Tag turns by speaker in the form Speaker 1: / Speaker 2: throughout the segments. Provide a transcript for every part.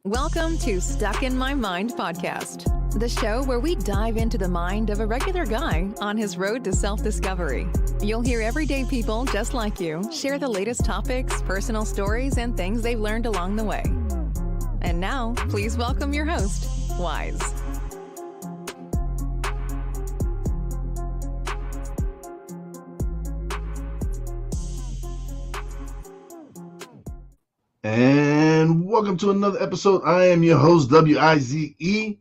Speaker 1: Welcome to Stuck in My Mind podcast, the show where we dive into the mind of a regular guy on his road to self-discovery. You'll hear everyday people just like you share the latest topics, personal stories, and things they've learned along the way. And now, please welcome your host, Wise.
Speaker 2: And welcome to another episode. I am your host, W-I-Z-E.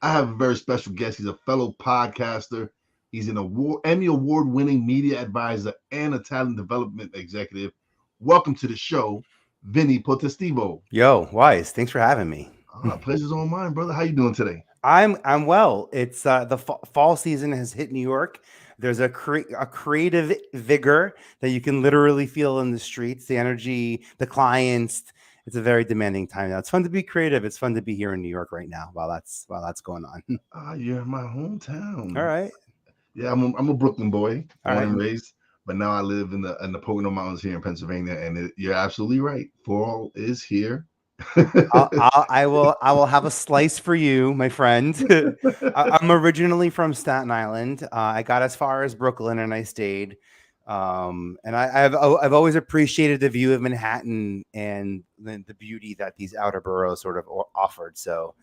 Speaker 2: I have a very special guest. He's a fellow podcaster. He's an Emmy Award-winning Media Advisor and a talent development executive. Welcome to the show, Vinnie Potestivo.
Speaker 3: Yo, Wise, thanks for having me.
Speaker 2: Pleasure's all mine, brother. How you doing today?
Speaker 3: I'm well. It's the fall season has hit New York. There's a creative vigor that you can literally feel in the streets, the energy, the clients. It's a very demanding time now. It's fun to be creative. It's fun to be here in New York right now while that's going on.
Speaker 2: You're in my hometown.
Speaker 3: All right.
Speaker 2: Yeah, I'm a Brooklyn boy, born and
Speaker 3: right.
Speaker 2: raised, but now I live in the Pocono Mountains here in Pennsylvania, and you're absolutely right. Fall is here.
Speaker 3: I will have a slice for you, my friend. I'm originally from Staten Island. I got as far as Brooklyn and I stayed. And I've always appreciated the view of Manhattan and the beauty that these outer boroughs sort of offered. So,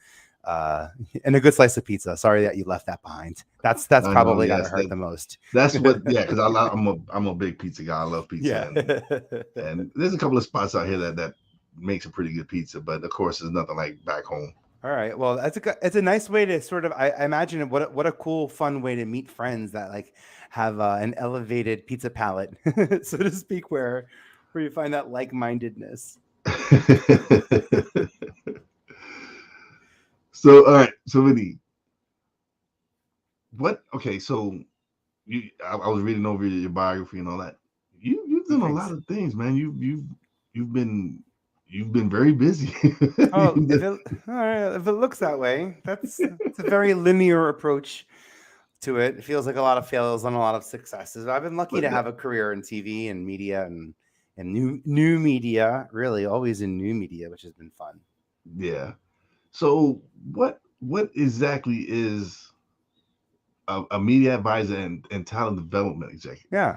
Speaker 3: and a good slice of pizza. Sorry that you left that behind. That's probably gonna hurt the most.
Speaker 2: That's what, yeah, because I'm a big pizza guy. I love pizza.
Speaker 3: Yeah.
Speaker 2: And there's a couple of spots out here that makes a pretty good pizza, but of course there's nothing like back home.
Speaker 3: All right. Well, it's a nice way to sort of, I imagine what a cool, fun way to meet friends that like have an elevated pizza palate, so to speak, where you find that like-mindedness.
Speaker 2: So, all right. So, Vinny, so I was reading over your biography and all that. You've done a lot of things, man. You've been very busy.
Speaker 3: All right. If it looks that way, it's a very linear approach to it. It feels like a lot of fails and a lot of successes. I've been lucky to have a career in TV and media and new media, really always in new media, which has been fun.
Speaker 2: Yeah. So what exactly is a media advisor and talent development executive?
Speaker 3: Yeah.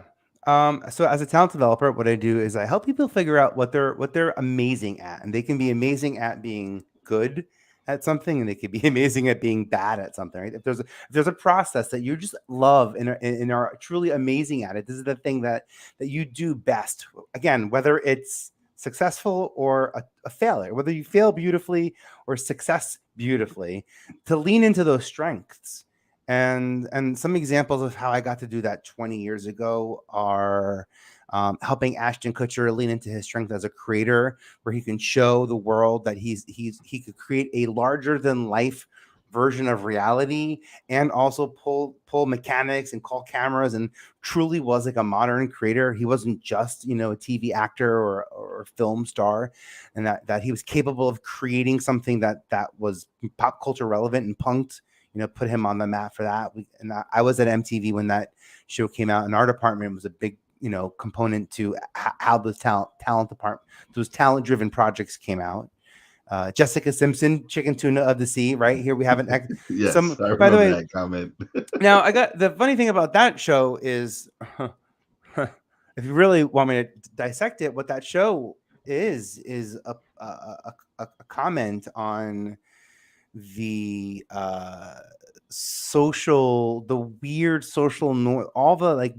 Speaker 3: So as a talent developer, what I do is I help people figure out what they're amazing at, and they can be amazing at being good at something, and they can be amazing at being bad at something. Right? If there's a process that you just love and are truly amazing at it, this is the thing that you do best. Again, whether it's successful or a failure, whether you fail beautifully or success beautifully, to lean into those strengths. And some examples of how I got to do that 20 years ago are helping Ashton Kutcher lean into his strength as a creator, where he can show the world that he could create a larger than life version of reality, and also pull mechanics and call cameras, and truly was like a modern creator. He wasn't just, a TV actor or film star, and that he was capable of creating something that was pop culture relevant and punked. Put him on the map for that. I was at MTV when that show came out, and our department was a big, component to how the talent department, those talent-driven projects came out. Jessica Simpson, Chicken Tuna of the Sea, right? Here we have an
Speaker 2: yes,
Speaker 3: by the way,
Speaker 2: that comment.
Speaker 3: Now I got the funny thing about that show is if you really want me to dissect it, what that show is a comment on the weird social all the like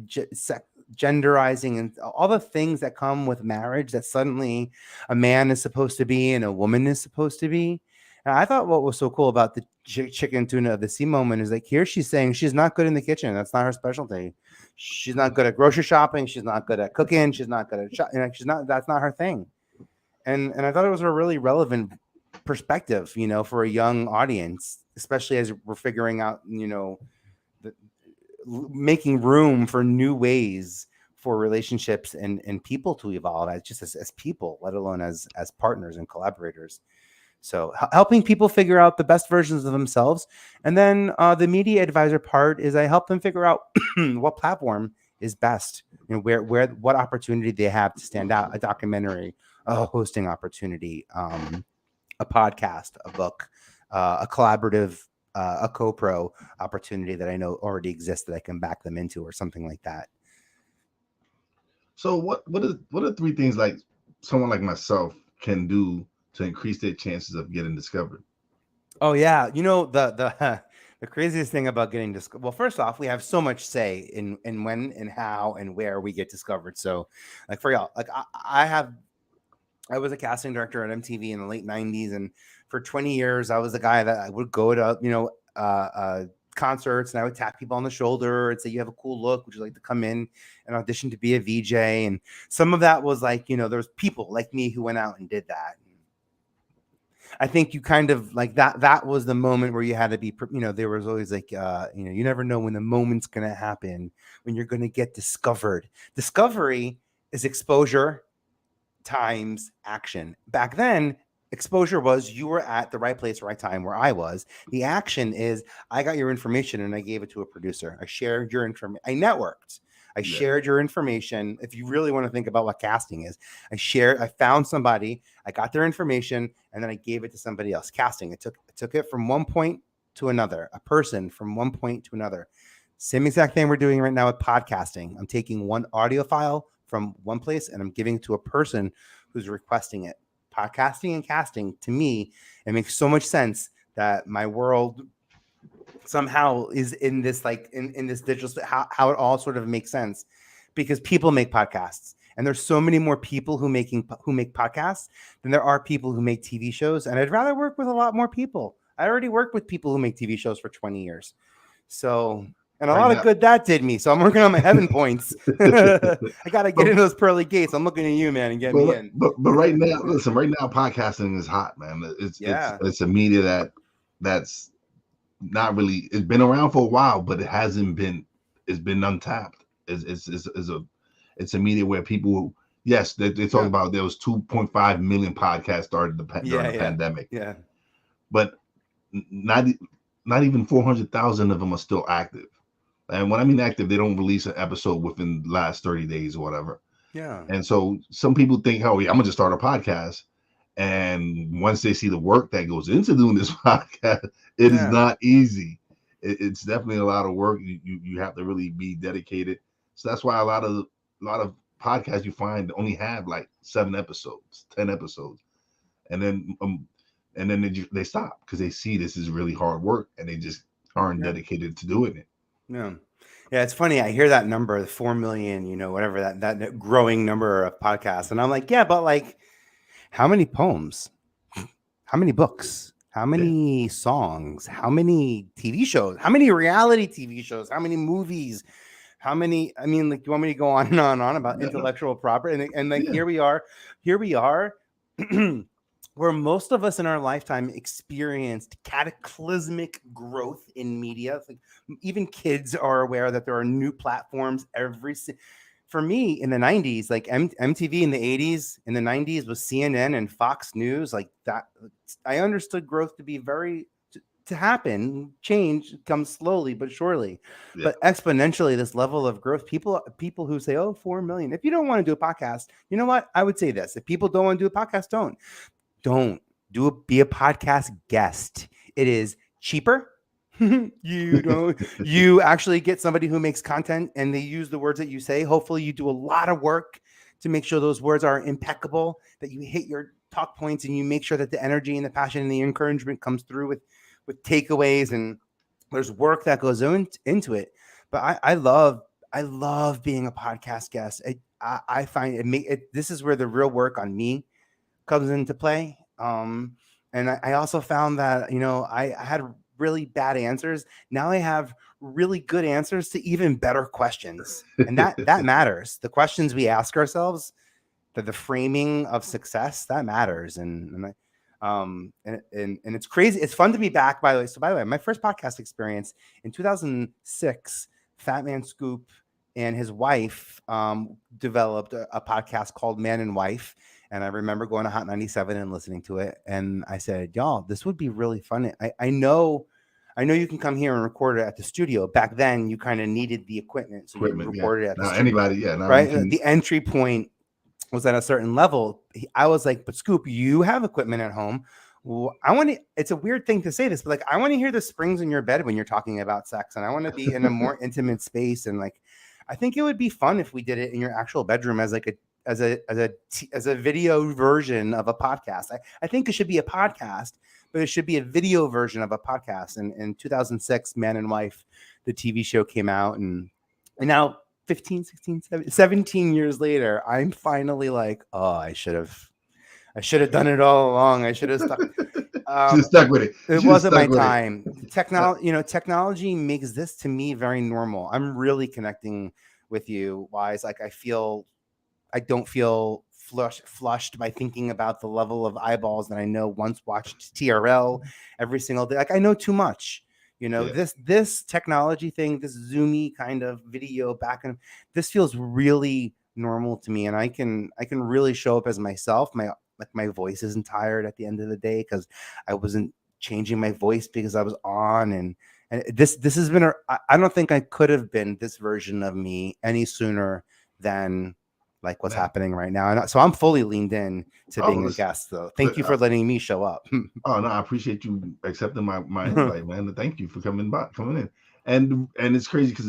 Speaker 3: genderizing and all the things that come with marriage, that suddenly a man is supposed to be and a woman is supposed to be. And I thought what was so cool about the Chicken Tuna of the Sea moment is like, here she's saying she's not good in the kitchen. That's not her specialty. She's not good at grocery shopping. She's not good at cooking. She's not good at that's not her thing. And I thought it was a really relevant perspective, for a young audience, especially as we're figuring out, making room for new ways for relationships and people to evolve as people, let alone as partners and collaborators. So helping people figure out the best versions of themselves. And then the media advisor part is I help them figure out what platform is best, what opportunity they have to stand out, a documentary, a hosting opportunity, a podcast, a book, a collaborative, a co-pro opportunity that I know already exists that I can back them into, or something like that.
Speaker 2: So what are three things like someone like myself can do to increase their chances of getting discovered?
Speaker 3: Oh yeah, the craziest thing about getting discovered. Well, first off, we have so much say in when and how and where we get discovered. So, like for y'all, like I was a casting director at MTV in the late '90s, and for 20 years, I was the guy that I would go to concerts, and I would tap people on the shoulder and say, "You have a cool look. Would you like to come in and audition to be a VJ?" And some of that was like, there was people like me who went out and did that. I think you kind of like that was the moment where you had to be, there was always like, you never know when the moment's going to happen, when you're going to get discovered. Discovery is exposure times action. Back then, exposure was you were at the right place, right time, where I was. The action is I got your information and I gave it to a producer. I shared your information. I networked. I shared your information. If you really want to think about what casting is, I found somebody, I got their information, and then I gave it to somebody else. Casting, it took it from one point to another, a person from one point to another. Same exact thing we're doing right now with podcasting. I'm taking one audio file from one place and I'm giving it to a person who's requesting it. Podcasting and casting, to me, it makes so much sense that my world somehow is in this, like in this digital, how it all sort of makes sense, because people make podcasts, and there's so many more people who make podcasts than there are people who make TV shows. And I'd rather work with a lot more people. I already worked with people who make TV shows for 20 years. So, and a lot of good that did me. So I'm working on my heaven points. I got to get in those pearly gates. I'm looking at you, man, and get me in.
Speaker 2: But right now, listen, right now, podcasting is hot, man. It's a media that's not really, it's been around for a while, but it's been untapped. It's a media where people, yes, they talk about there was 2.5 million podcasts started during the pandemic. Yeah. But not even 400,000 of them are still active. And when I mean active, they don't release an episode within the last 30 days or whatever. Yeah. And so some people think, oh, yeah, I'm going to just start a podcast. And once they see the work that goes into doing this podcast, it is not easy. It's definitely a lot of work. You have to really be dedicated. So that's why a lot of podcasts you find only have like 7 episodes, 10 episodes, and then they stop because they see this is really hard work and they just aren't dedicated to doing it.
Speaker 3: Yeah. Yeah, it's funny. I hear that number, the 4 million, whatever that growing number of podcasts, and I'm like, yeah, but like, how many poems? How many books? How many songs? How many TV shows? How many reality TV shows? How many movies? How many? I mean, like, you want me to go on and on and on about intellectual property? And like, here we are, where most of us in our lifetime experienced cataclysmic growth in media. Like, even kids are aware that there are new platforms for me in the 90s, like MTV in the 80s, in the 90s was CNN and Fox News. Like that, I understood growth to be to happen. Change comes slowly but surely, but exponentially. This level of growth, people who say, "Oh, 4 million." If you don't want to do a podcast, you know what? I would say this: if people don't want to do a podcast, don't be a podcast guest. It is cheaper. You actually get somebody who makes content and they use the words that you say. Hopefully you do a lot of work to make sure those words are impeccable, that you hit your talk points, and you make sure that the energy and the passion and the encouragement comes through with takeaways, and there's work that goes into it. But I love being a podcast guest. I find this is where the real work on me comes into play. And I also found that, I had really bad answers. Now I have really good answers to even better questions. And that matters. The questions we ask ourselves, the framing of success, that matters. And it's crazy. It's fun to be back, by the way. So by the way, my first podcast experience in 2006, Fat Man Scoop and his wife developed a podcast called Man and Wife. And I remember going to Hot 97 and listening to it. And I said, y'all, this would be really fun. I know you can come here and record it at the studio. Back then, you kind of needed the equipment. So you recorded it at the studio.
Speaker 2: Anybody,
Speaker 3: right? The entry point was at a certain level. I was like, but Scoop, you have equipment at home. Well, I want to. It's a weird thing to say this, but like, I want to hear the springs in your bed when you're talking about sex, and I want to be in a more intimate space. And like, I think it would be fun if we did it in your actual bedroom as like a video version of a podcast. I think it should be a podcast, but it should be a video version of a podcast. And in 2006, Man and Wife, the TV show came out, and now 15, 16, 17 years later, I'm finally like, oh, I should have done it all along. I should have stuck.
Speaker 2: Just stuck with it.
Speaker 3: It wasn't my time. Technology makes this to me very normal. I'm really connecting with you, Wise. Like I don't feel flushed by thinking about the level of eyeballs that I know once watched TRL every single day. Like I know too much. This technology thing, this zoomy kind of video back and this feels really normal to me, and I can really show up as myself. My voice isn't tired at the end of the day because I wasn't changing my voice because I was on, and this has been I don't think I could have been this version of me any sooner than like what's happening right now. And so I'm fully leaned in to being a guest. So thank you for letting me show up.
Speaker 2: Oh no, I appreciate you accepting my invite, man. Thank you for coming in. And it's crazy because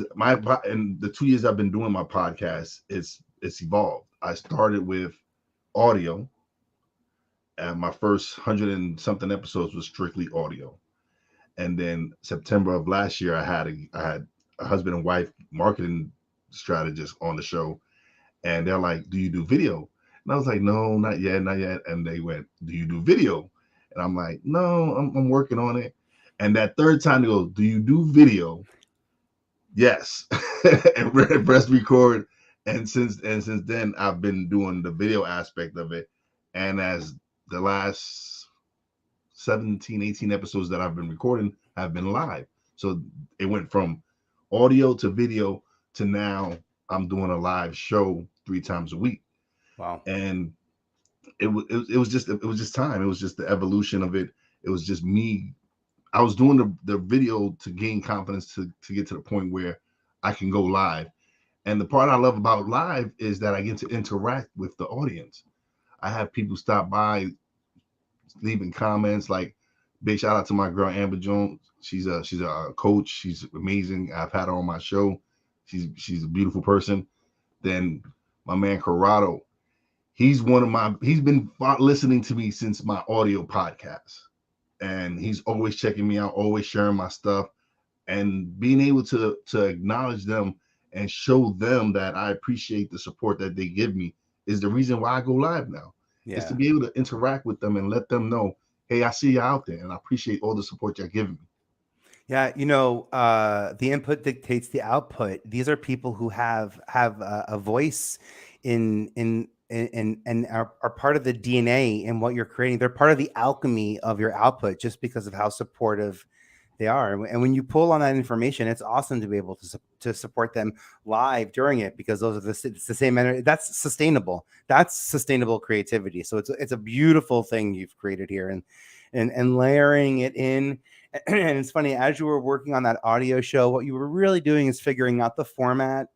Speaker 2: in the 2 years I've been doing my podcast, it's evolved. I started with audio, and my first 100 and something episodes was strictly audio. And then September of last year, I had a husband and wife marketing strategist on the show. And they're like, do you do video? And I was like, no, not yet. And they went, do you do video? And I'm like, no, I'm working on it. And that third time they go, do you do video? Yes. And press record. And since then, I've been doing the video aspect of it. And as the last 17, 18 episodes that I've been recording have been live. So it went from audio to video to now I'm doing a live show 3 times a week.
Speaker 3: Wow.
Speaker 2: And it was just time. It was just the evolution of it. It was just me. I was doing the video to gain confidence to get to the point where I can go live. And the part I love about live is that I get to interact with the audience. I have people stop by, leaving comments. Like, big shout out to my girl Amber Jones. She's a coach. She's amazing. I've had her on my show. She's a beautiful person. Then my man Corrado, he's been listening to me since my audio podcast, and he's always checking me out, always sharing my stuff, and being able to acknowledge them and show them that I appreciate the support that they give me is the reason why I go live now. Yeah. Is to be able to interact with them and let them know, hey, I see you out there and I appreciate all the support you're giving me.
Speaker 3: Yeah, the input dictates the output. These are people who have a voice and are part of the DNA in what you're creating. They're part of the alchemy of your output just because of how supportive they are. And when you pull on that information, it's awesome to be able to support them live during it, because it's the same energy. That's sustainable. That's sustainable creativity. So it's a beautiful thing you've created here, and layering it in. And it's funny, as you were working on that audio show, what you were really doing is figuring out the format,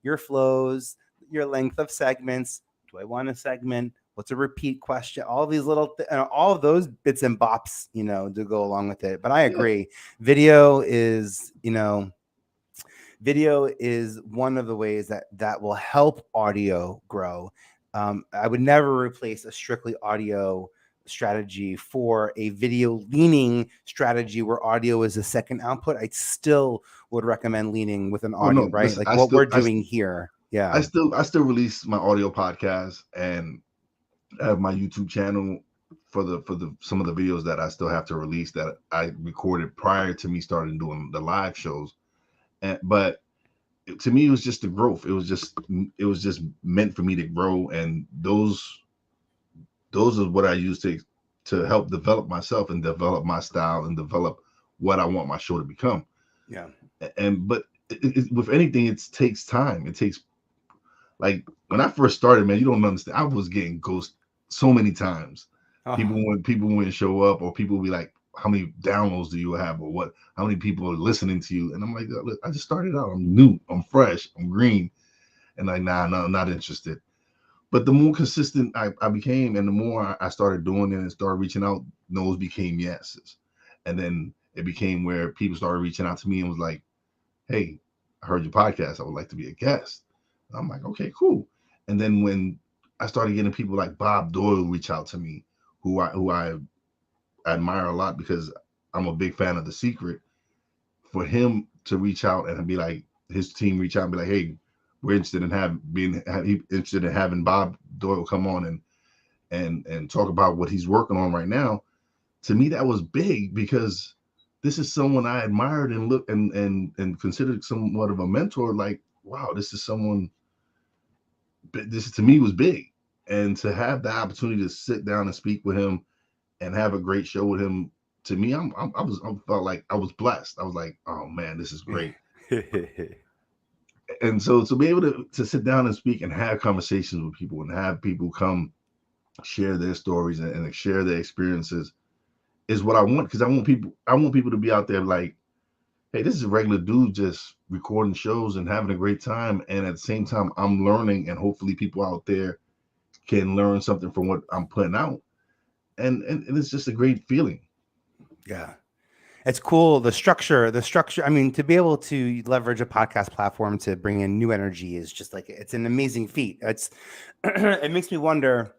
Speaker 3: your flows, your length of segments. Do I want a segment? What's a repeat question? All these little, all of those bits and bops, to go along with it. But I agree. Video is one of the ways that will help audio grow. I would never replace a strictly audio strategy for a video leaning strategy where audio is a second output. I still would recommend leaning with an audio, right?
Speaker 2: Listen,
Speaker 3: like we're doing here. Yeah.
Speaker 2: I still release my audio podcast, and I have my YouTube channel for the some of the videos that I still have to release that I recorded prior to me starting doing the live shows. But to me, it was just the growth. It was just meant for me to grow, and those are what I use to help develop myself and develop my style and develop what I want my show to become.
Speaker 3: Yeah.
Speaker 2: But with anything, it takes time. It takes, like, when I first started, man, you don't understand. I was getting ghosted so many times. People wouldn't show up, or people would be like, how many downloads do you have, or how many people are listening to you? And I'm like, look, I just started out. I'm new, I'm fresh, I'm green. And like, nah, no, I'm not interested. But the more consistent I became, and the more I started doing it and started reaching out, no's became yeses. And then it became where people started reaching out to me and was like, hey, I heard your podcast. I would like to be a guest. And I'm like, okay, cool. And then when I started getting people like Bob Doyle reach out to me, who I admire a lot because I'm a big fan of The Secret, for him to reach out and be like, his team reach out and be like, hey, we're interested in having Bob Doyle come on and talk about what he's working on right now. To me, that was big because this is someone I admired and looked and considered somewhat of a mentor. Like, wow, this is someone. This to me was big, and to have the opportunity to sit down and speak with him and have a great show with him. To me, I felt like I was blessed. I was like, oh man, this is great. And so to be able to sit down and speak and have conversations with people and have people come share their stories and share their experiences is what I want, because I want people to be out there like, hey, this is a regular dude just recording shows and having a great time, and at the same time I'm learning, and hopefully people out there can learn something from what I'm putting out, and it's just a great feeling.
Speaker 3: Yeah. It's cool. The structure, I mean, to be able to leverage a podcast platform to bring in new energy is just like, it's an amazing feat. It makes me wonder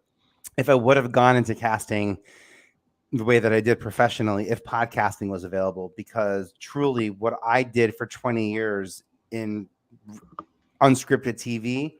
Speaker 3: if I would have gone into casting the way that I did professionally if podcasting was available, because truly what I did for 20 years in unscripted TV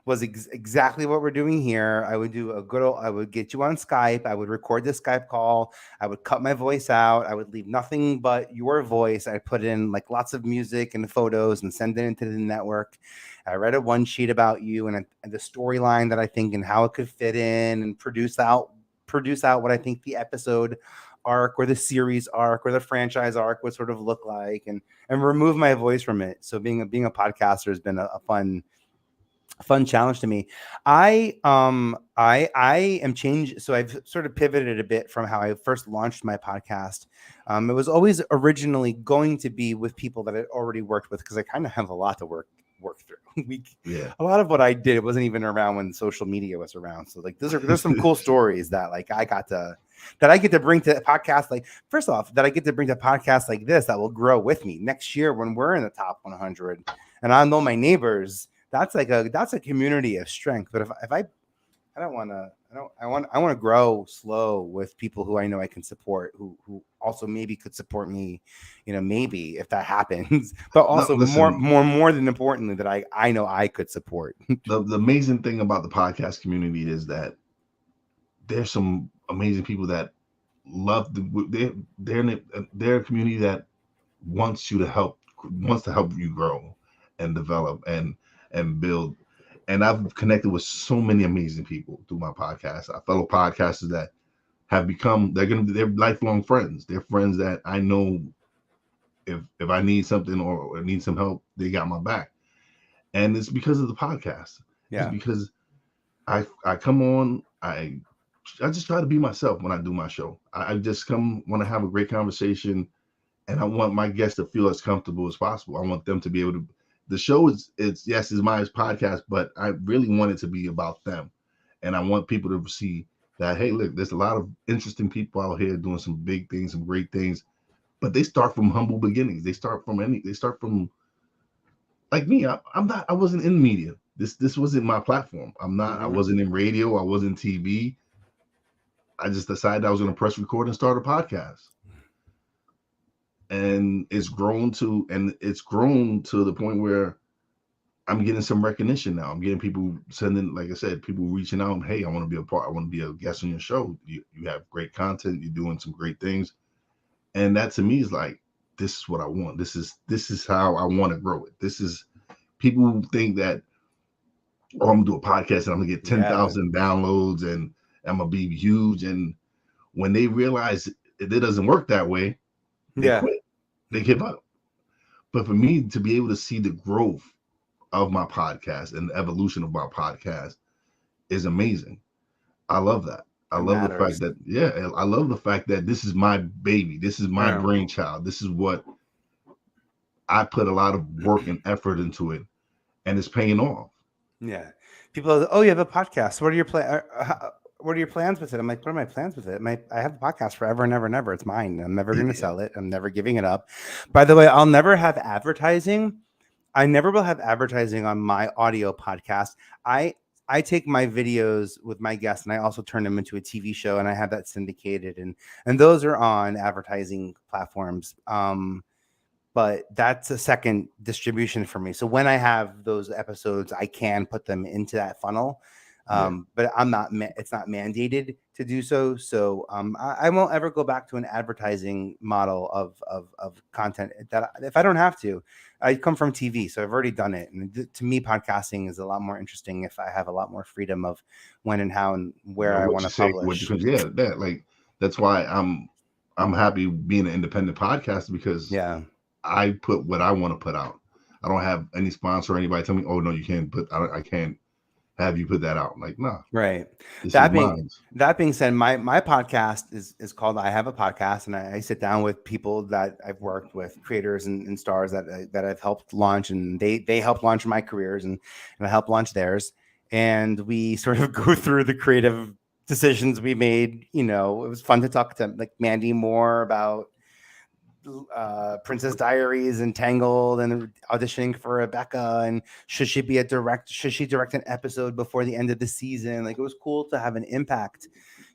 Speaker 3: was exactly what we're doing here. I would do I would get you on Skype. I would record the Skype call. I would cut my voice out. I would leave nothing but your voice. I put in like lots of music and photos and send it into the network. I read a one sheet about you and the storyline that I think and how it could fit in, and produce out what I think the episode arc or the series arc or the franchise arc would sort of look like, and remove my voice from it. So being a podcaster has been a fun challenge to me. I am changed. So I've sort of pivoted a bit from how I first launched my podcast. It was always originally going to be with people that I'd already worked with, because I kind of have a lot to work through. A lot of what I did, it wasn't even around when social media was around. So like there's some cool stories that like I get to bring to podcasts. Like, first off, that I get to bring to podcasts like this that will grow with me next year when we're in the top 100, and I know my neighbors. That's a community of strength. But if I want to grow slow with people who I know I can support, who also maybe could support me, maybe if that happens, but also more than importantly that I know I could support.
Speaker 2: The amazing thing about the podcast community is that there's some amazing people that love they're a community that wants to help you grow and develop and build. And I've connected with so many amazing people through my podcast, fellow podcasters that have become, they're lifelong friends. They're friends that I know if I need something or need some help, they got my back. And it's because of the podcast.
Speaker 3: Yeah.
Speaker 2: It's because I come on, I just try to be myself when I do my show. I just want to have a great conversation, and I want my guests to feel as comfortable as possible. I want them to be able to. The show is my podcast, but I really want it to be about them. And I want people to see that, hey, look, there's a lot of interesting people out here doing some big things, some great things, but they start from humble beginnings. They start from like me. I wasn't in media. This wasn't my platform. I wasn't in radio. I wasn't TV. I just decided I was going to press record and start a podcast. And it's grown to the point where I'm getting some recognition now. I'm getting people sending, like I said, people reaching out. Hey, I want to be a part. I want to be a guest on your show. You have great content. You're doing some great things. And that to me is like, this is what I want. This is how I want to grow it. This is, people think that, oh, I'm gonna do a podcast and I'm gonna get 10,000 downloads and I'm gonna be huge. And when they realize it doesn't work that way, they quit. They give up. But for me to be able to see the growth of my podcast and the evolution of my podcast is amazing. I love that. I love the fact that, I love the fact that this is my baby. This is my brainchild. This is what I put a lot of work and effort into it, and it's paying off.
Speaker 3: Yeah. People are, oh, you have a podcast. What are your what are your plans with it? I'm like, what are my plans with it? I have a podcast forever and ever and ever. It's mine. I'm never going to sell it. I'm never giving it up. By the way, I'll never have advertising. I never will have advertising on my audio podcast. I I take my videos with my guests and I also turn them into a TV show, and I have that syndicated, and those are on advertising platforms. But that's a second distribution for me. So when I have those episodes, I can put them into that funnel.
Speaker 2: Yeah.
Speaker 3: But I'm not, it's not mandated to do so. So I won't ever go back to an advertising model of content that if I don't have to. I come from TV, so I've already done it. And to me, podcasting is a lot more interesting if I have a lot more freedom of when and how and where I want to publish.
Speaker 2: That's why I'm happy being an independent podcaster, because
Speaker 3: Yeah.
Speaker 2: I put what I want to put out. I don't have any sponsor or anybody tell me, oh no, you can't put. I can't have you put that out. Like, no.
Speaker 3: Right.
Speaker 2: This
Speaker 3: That
Speaker 2: is
Speaker 3: being
Speaker 2: mine.
Speaker 3: that being said, my podcast is called I Have a Podcast, and I sit down with people that I've worked with, creators and stars that I've helped launch, and they help launch my careers, and I help launch theirs, and we sort of go through the creative decisions we made. You know, it was fun to talk to like Mandy Moore about Princess Diaries and Tangled, and auditioning for Rebecca, and should she direct an episode before the end of the season? Like, it was cool to have an impact,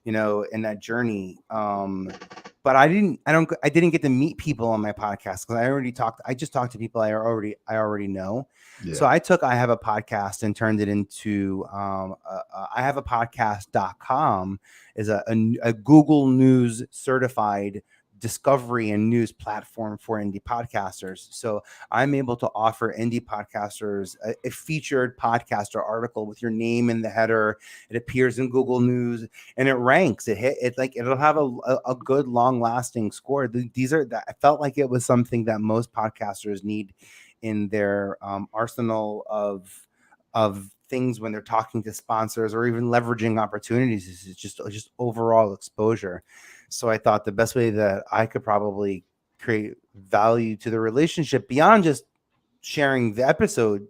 Speaker 3: you know, in that journey. But I didn't get to meet people on my podcast because I just talked to people I already know.
Speaker 2: Yeah.
Speaker 3: So I have a podcast and turned it into I have a podcast.com is a Google News certified discovery and news platform for indie podcasters. So I'm able to offer indie podcasters a featured podcaster article with your name in the header. It appears in Google News and it ranks. It'll have a good long lasting score. I felt like it was something that most podcasters need in their arsenal of things when they're talking to sponsors or even leveraging opportunities. Is just overall exposure. So I thought the best way that I could probably create value to the relationship beyond just sharing the episode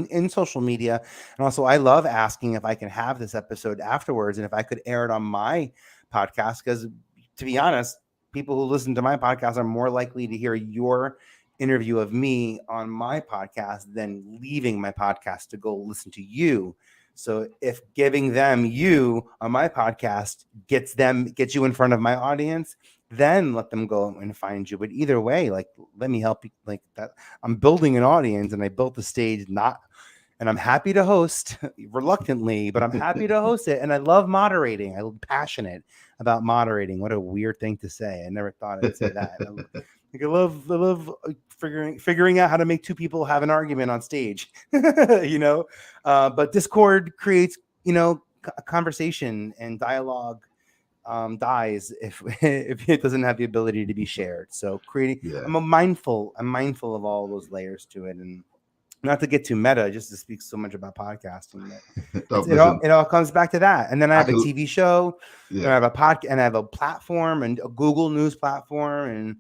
Speaker 3: in social media. And also I love asking if I can have this episode afterwards and if I could air it on my podcast, because to be honest, people who listen to my podcast are more likely to hear your interview of me on my podcast than leaving my podcast to go listen to you. So if giving them you on my podcast gets you in front of my audience, then let them go and find you. But either way, like, let me help you like that. I'm building an audience and I built the stage, and I'm happy to host reluctantly, but I'm happy to host it. And I love moderating. I'm passionate about moderating. What a weird thing to say. I never thought I'd say that. I love figuring out how to make two people have an argument on stage, you know. But Discord creates, you know, a conversation, and dialogue dies if it doesn't have the ability to be shared. So I'm mindful of all those layers to it, and not to get too meta, just to speak so much about podcasting. It all comes back to that. And then I have a TV show, and I have a podcast, and I have a platform, and a Google News platform, and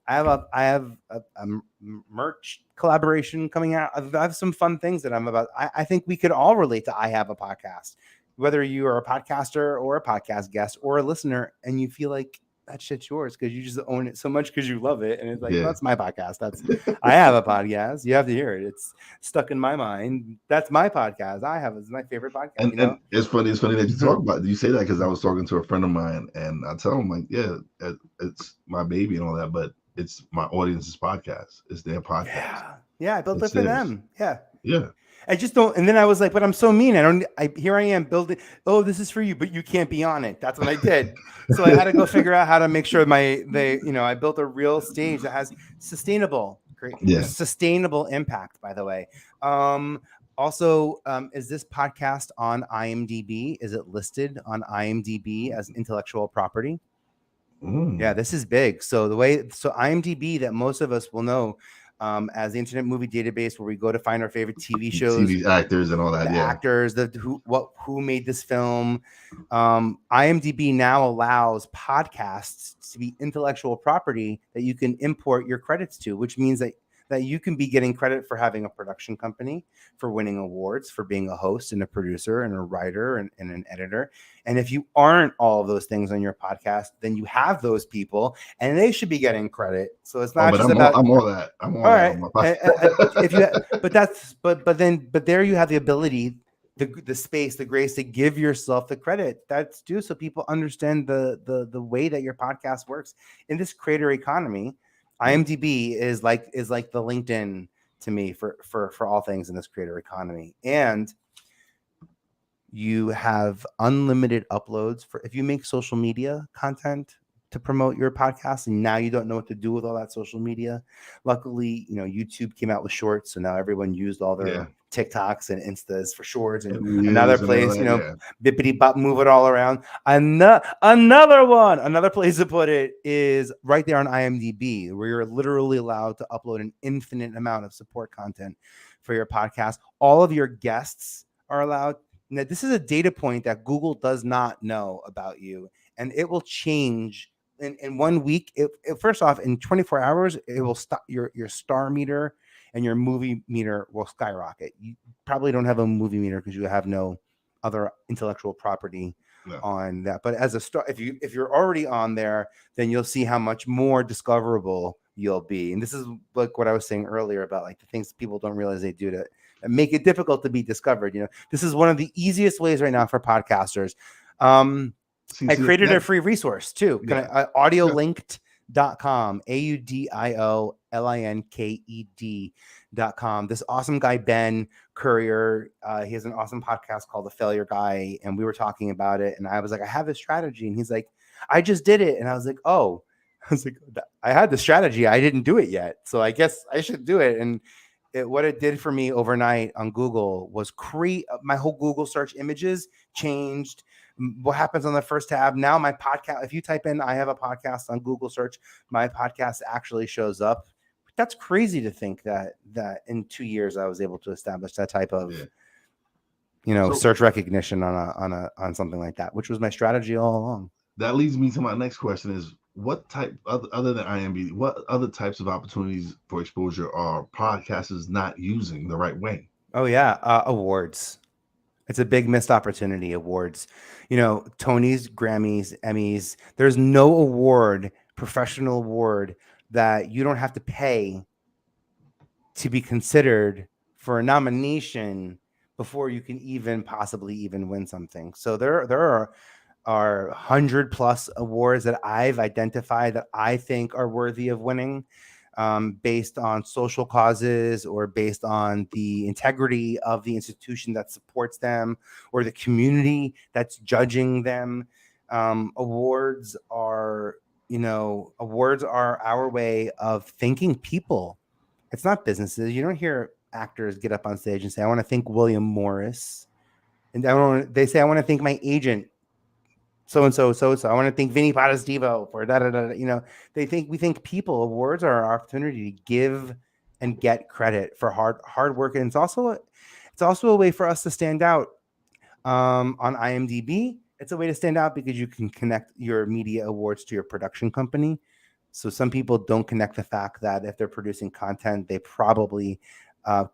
Speaker 3: I have a merch collaboration coming out. I have some fun things that I'm about. I think we could all relate to I Have a Podcast, whether you are a podcaster or a podcast guest or a listener, and you feel like that shit's yours because you just own it so much because you love it. And it's like, that's my podcast. I have a podcast. You have to hear it. It's stuck in my mind. That's my podcast. It's my favorite podcast.
Speaker 2: And,
Speaker 3: you know?
Speaker 2: and it's funny that you talk about it. You say that because I was talking to a friend of mine, and I tell him, like, it's my baby and all that, but it's my audience's podcast. It's their podcast.
Speaker 3: Yeah, I built it for them. Yeah. I just don't. And then I was like, but I'm so mean. Here I am building. Oh, this is for you, but you can't be on it. That's what I did. So I had to go figure out how to make sure I built a real stage that has sustainable impact, by the way. Also, is this podcast on IMDb? Is it listed on IMDb as intellectual property? Yeah, this is big. So IMDb, that most of us will know as the Internet Movie Database, where we go to find our favorite TV shows,
Speaker 2: TV actors and all that.
Speaker 3: Actors, who made this film. IMDb now allows podcasts to be intellectual property that you can import your credits to, which means that that you can be getting credit for having a production company, for winning awards, for being a host and a producer and a writer and an editor. And if you aren't all of those things on your podcast, then you have those people and they should be getting credit. So it's not just about.
Speaker 2: I'm all that. I'm all
Speaker 3: All
Speaker 2: that
Speaker 3: right.
Speaker 2: on my podcast.
Speaker 3: If you, but there you have the ability, the space, the grace to give yourself the credit that's due, so people understand the way that your podcast works in this creator economy. IMDb is like the LinkedIn to me for all things in this creator economy. And you have unlimited uploads for if you make social media content to promote your podcast, and now you don't know what to do with all that social media. Luckily, YouTube came out with shorts, so now everyone used all their TikToks and Instas for shorts, and another place, bippity bop, move it all around. Another place to put it is right there on IMDb, where you're literally allowed to upload an infinite amount of support content for your podcast. All of your guests are allowed. Now, this is a data point that Google does not know about you, and it will change in 1 week. First off, in 24 hours, it will stop your star meter and your movie meter will skyrocket. You probably don't have a movie meter because you have no other intellectual property on that. But as a star, if you're already on there, then you'll see how much more discoverable you'll be. And this is like what I was saying earlier about like the things people don't realize they do to make it difficult to be discovered. This is one of the easiest ways right now for podcasters. I created a free resource too. Audiolinked.com, AUDIOLINKED.com. This awesome guy, Ben Courier, he has an awesome podcast called The Failure Guy. And we were talking about it. And I was like, I have this strategy. And he's like, I just did it. And I was like, oh, I had the strategy. I didn't do it yet. So I guess I should do it. And what it did for me overnight on Google was create my whole Google search images changed. What happens on the first tab? Now my podcast, if you type in, I have a podcast on Google search, my podcast actually shows up. That's crazy to think that in 2 years I was able to establish that type of, search recognition on something like that, which was my strategy all along.
Speaker 2: That leads me to my next question is, what type, other than IMDb, what other types of opportunities for exposure are podcasters not using the right way?
Speaker 3: Oh yeah. Awards. It's a big missed opportunity. Awards, Tonys, Grammys, Emmys. There's no award, professional award, that you don't have to pay to be considered for a nomination before you can even possibly win something. So there are 100+ awards that I've identified that I think are worthy of winning, based on social causes or based on the integrity of the institution that supports them or the community that's judging them. Awards are our way of thanking people. It's not businesses. You don't hear actors get up on stage and say, I want to thank William Morris. And they say, I want to thank my agent, so-and-so. I want to thank Vinnie Potestivo for da-da-da. We think people. Awards are our opportunity to give and get credit for hard work. And it's also a way for us to stand out. On IMDb, it's a way to stand out because you can connect your media awards to your production company. So some people don't connect the fact that if they're producing content, they probably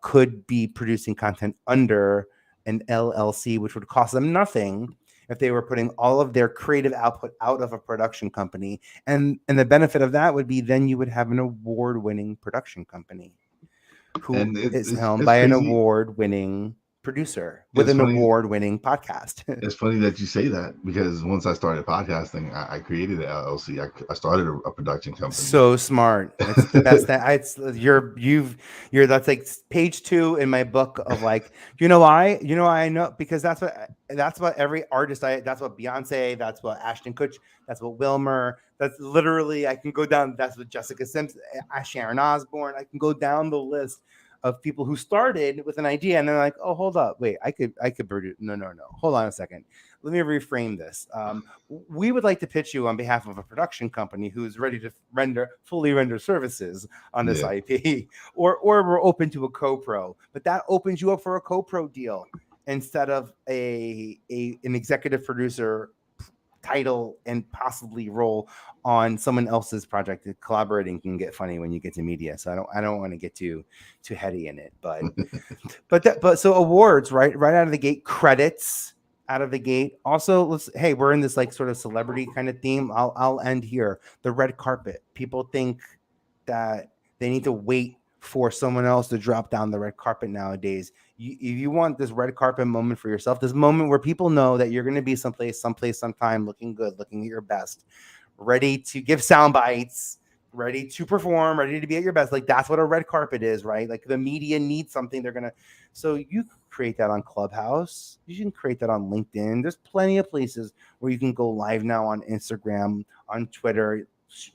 Speaker 3: could be producing content under an LLC, which would cost them nothing if they were putting all of their creative output out of a production company. And the benefit of that would be then you would have an award-winning production company who is helmed by an award-winning producer with an award-winning podcast.
Speaker 2: It's funny that you say that, because once I started podcasting, I created an LLC. I started a production company.
Speaker 3: So smart. It's the best thing. That's like page 2 in my book of like, I know, because that's what every artist, that's what Beyonce, that's what Ashton Kutcher, that's what Wilmer, that's literally, I can go down, that's what Jessica Simpson, Sharon Osbourne, I can go down the list of people who started with an idea and they're like, oh, hold up, wait, I could produce. No. Hold on a second. Let me reframe this. We would like to pitch you on behalf of a production company who's ready to fully render services on this IP, or we're open to a co-pro, but that opens you up for a co-pro deal instead of an executive producer title and possibly role on someone else's project. Collaborating can get funny when you get to media, so I don't want to get too heady in it, but so awards right out of the gate, credits out of the gate. Also, we're in this like sort of celebrity kind of theme. I'll end here. The red carpet. People think that they need to wait for someone else to drop down the red carpet nowadays. If you want this red carpet moment for yourself, this moment where people know that you're going to be someplace, sometime, looking good, looking at your best, ready to give sound bites, ready to perform, ready to be at your best. Like that's what a red carpet is, right? Like the media needs something. So you create that on Clubhouse. You can create that on LinkedIn. There's plenty of places where you can go live now on Instagram, on Twitter,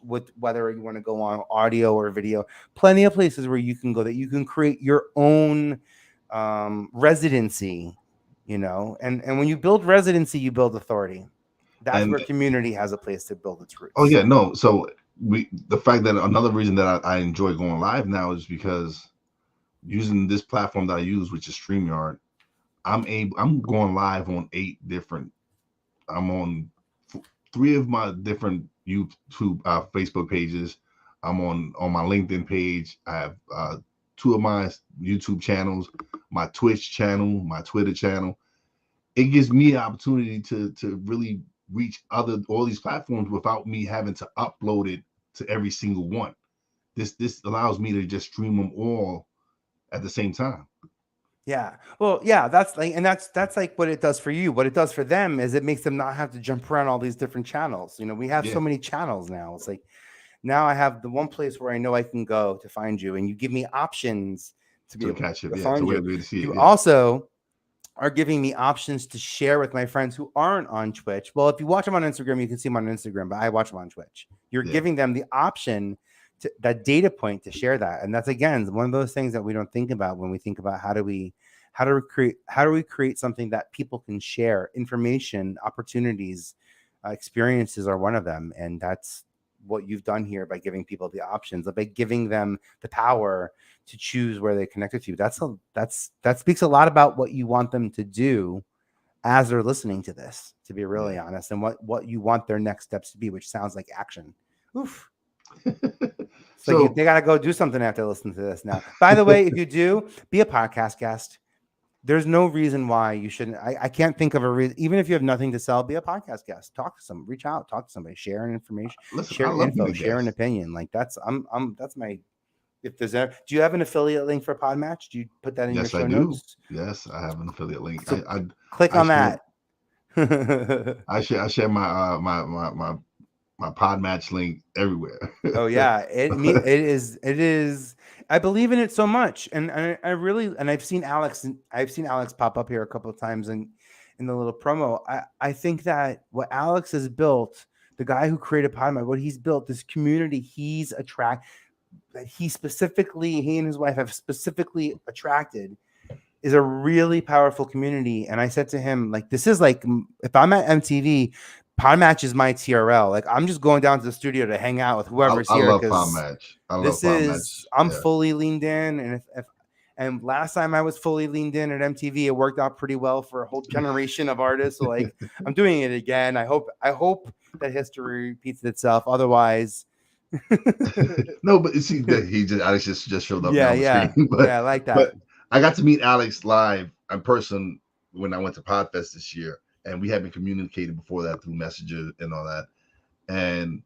Speaker 3: with whether you want to go on audio or video. Plenty of places where you can go that you can create your own residency, and when you build residency, you build authority. That's where community has a place to build its roots.
Speaker 2: Oh yeah, no. So the fact that another reason that I enjoy going live now is because using this platform that I use, which is StreamYard, I'm going live on 8 different. I'm on 3 of my different YouTube, Facebook pages. I'm on my LinkedIn page. I have 2 of my YouTube channels, my Twitch channel, my Twitter channel. It gives me an opportunity to really reach all these platforms without me having to upload it to every single one. This allows me to just stream them all at the same time.
Speaker 3: Yeah. Well, yeah, that's like what it does for you. What it does for them is it makes them not have to jump around all these different channels. We have so many channels now. It's like now I have the one place where I know I can go to find you, and you give me options to be able
Speaker 2: catch it.
Speaker 3: To find you.
Speaker 2: To see
Speaker 3: you
Speaker 2: it,
Speaker 3: also are giving me options to share with my friends who aren't on Twitch. Well, if you watch them on Instagram, you can see them on Instagram, but I watch them on Twitch. You're giving them the option, that data point, to share that. And that's, again, one of those things that we don't think about when we think about how do we create something that people can share. Information, opportunities, experiences are one of them. And that's what you've done here by giving people the options, by giving them the power to choose where they connected to you. That speaks a lot about what you want them to do as they're listening to this, to be really honest, and what you want their next steps to be, which sounds like action. Oof. So they got to go do something after listening to this now. By the way, if you do, be a podcast guest. There's no reason why you shouldn't. I can't think of a reason. Even if you have nothing to sell, be a podcast guest. Talk to someone. Reach out. Talk to somebody. Share an information. Share info. Share an opinion. Like that's my. If there's do you have an affiliate link for Podmatch? Do you put that in your show notes?
Speaker 2: Yes, I have an affiliate link.
Speaker 3: So click on that.
Speaker 2: I share my my Podmatch link everywhere.
Speaker 3: Oh yeah, it is. I believe in it so much, and I really, and I've seen Alex pop up here a couple of times in the little promo. I think that what Alex has built, the guy who created Podmatch, what he's built, this community he and his wife have specifically attracted, is a really powerful community. And I said to him, like, this is like, if I'm at MTV, Podmatch is my TRL. Like, I'm just going down to the studio to hang out with whoever's here.
Speaker 2: I love Podmatch.
Speaker 3: I'm fully leaned in. And and last time I was fully leaned in at MTV, it worked out pretty well for a whole generation of artists. So like, I'm doing it again. I hope that history repeats itself. Otherwise,
Speaker 2: no, but see that Alex just showed up.
Speaker 3: Yeah,
Speaker 2: on the screen. But,
Speaker 3: I like that.
Speaker 2: But I got to meet Alex live in person when I went to Podfest this year, and we had been communicating before that through Messenger and all that. And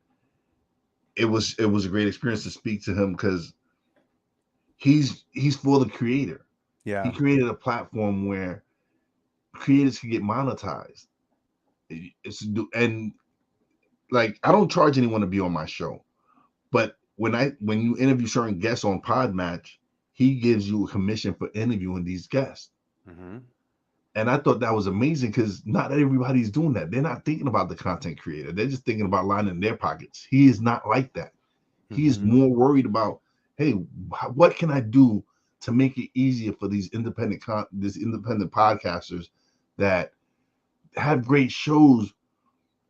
Speaker 2: it was a great experience to speak to him because he's for the creator.
Speaker 3: Yeah,
Speaker 2: he created a platform where creators can get monetized. And like, I don't charge anyone to be on my show. But when you interview certain guests on Podmatch, he gives you a commission for interviewing these guests.
Speaker 3: Mm-hmm.
Speaker 2: And I thought that was amazing because not everybody's doing that. They're not thinking about the content creator. They're just thinking about lining their pockets. He is not like that. Mm-hmm. He is more worried about, hey, what can I do to make it easier for these independent podcasters that have great shows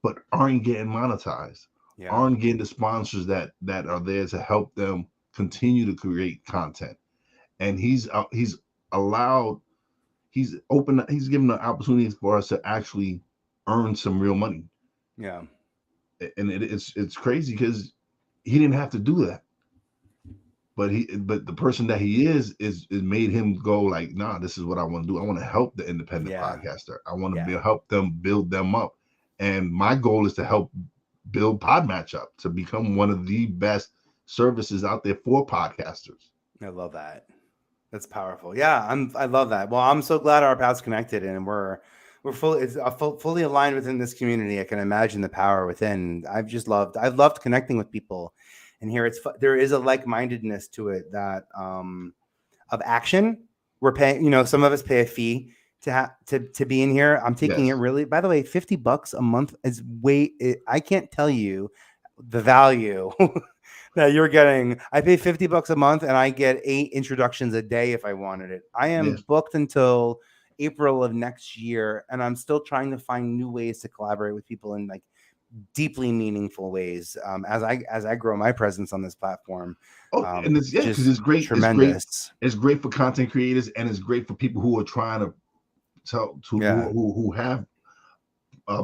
Speaker 2: but aren't getting monetized. Aren't getting the sponsors that are there to help them continue to create content. And he's given the opportunities for us to actually earn some real money.
Speaker 3: Yeah.
Speaker 2: And it's crazy because he didn't have to do that. But the person that he is made him go like, nah, this is what I want to do. I want to help the independent podcaster. I want to help them build them up. And my goal is to help build Podmatch up to become one of the best services out there for podcasters.
Speaker 3: I love that. That's powerful. Yeah, I love that. Well, I'm so glad our paths connected, and we're fully aligned within this community. I can imagine the power within. I've loved connecting with people, and here there is a like-mindedness to it that of action. We're paying, some of us pay a fee to be in here. I'm taking it really. By the way, $50 a month is I can't tell you the value that you're getting. I pay $50 a month and I get 8 introductions a day if I wanted it. I am booked until April of next year, and I'm still trying to find new ways to collaborate with people in like deeply meaningful ways as I grow my presence on this platform.
Speaker 2: And it's because it's great.
Speaker 3: Tremendous.
Speaker 2: It's great for content creators, and it's great for people who are trying to who have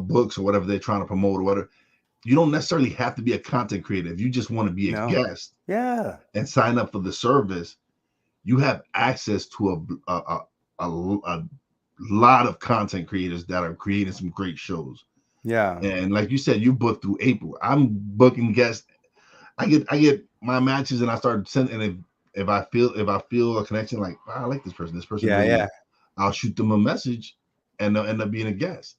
Speaker 2: books or whatever they're trying to promote or whatever. You don't necessarily have to be a content creator. If you just want to be a guest, and sign up for the service, you have access to a lot of content creators that are creating some great shows.
Speaker 3: Yeah,
Speaker 2: and like you said, you booked through April. I'm booking guests. I get my matches, and I start sending. And if I feel a connection, like I like this person. This person, I'll shoot them a message, and they'll end up being a guest.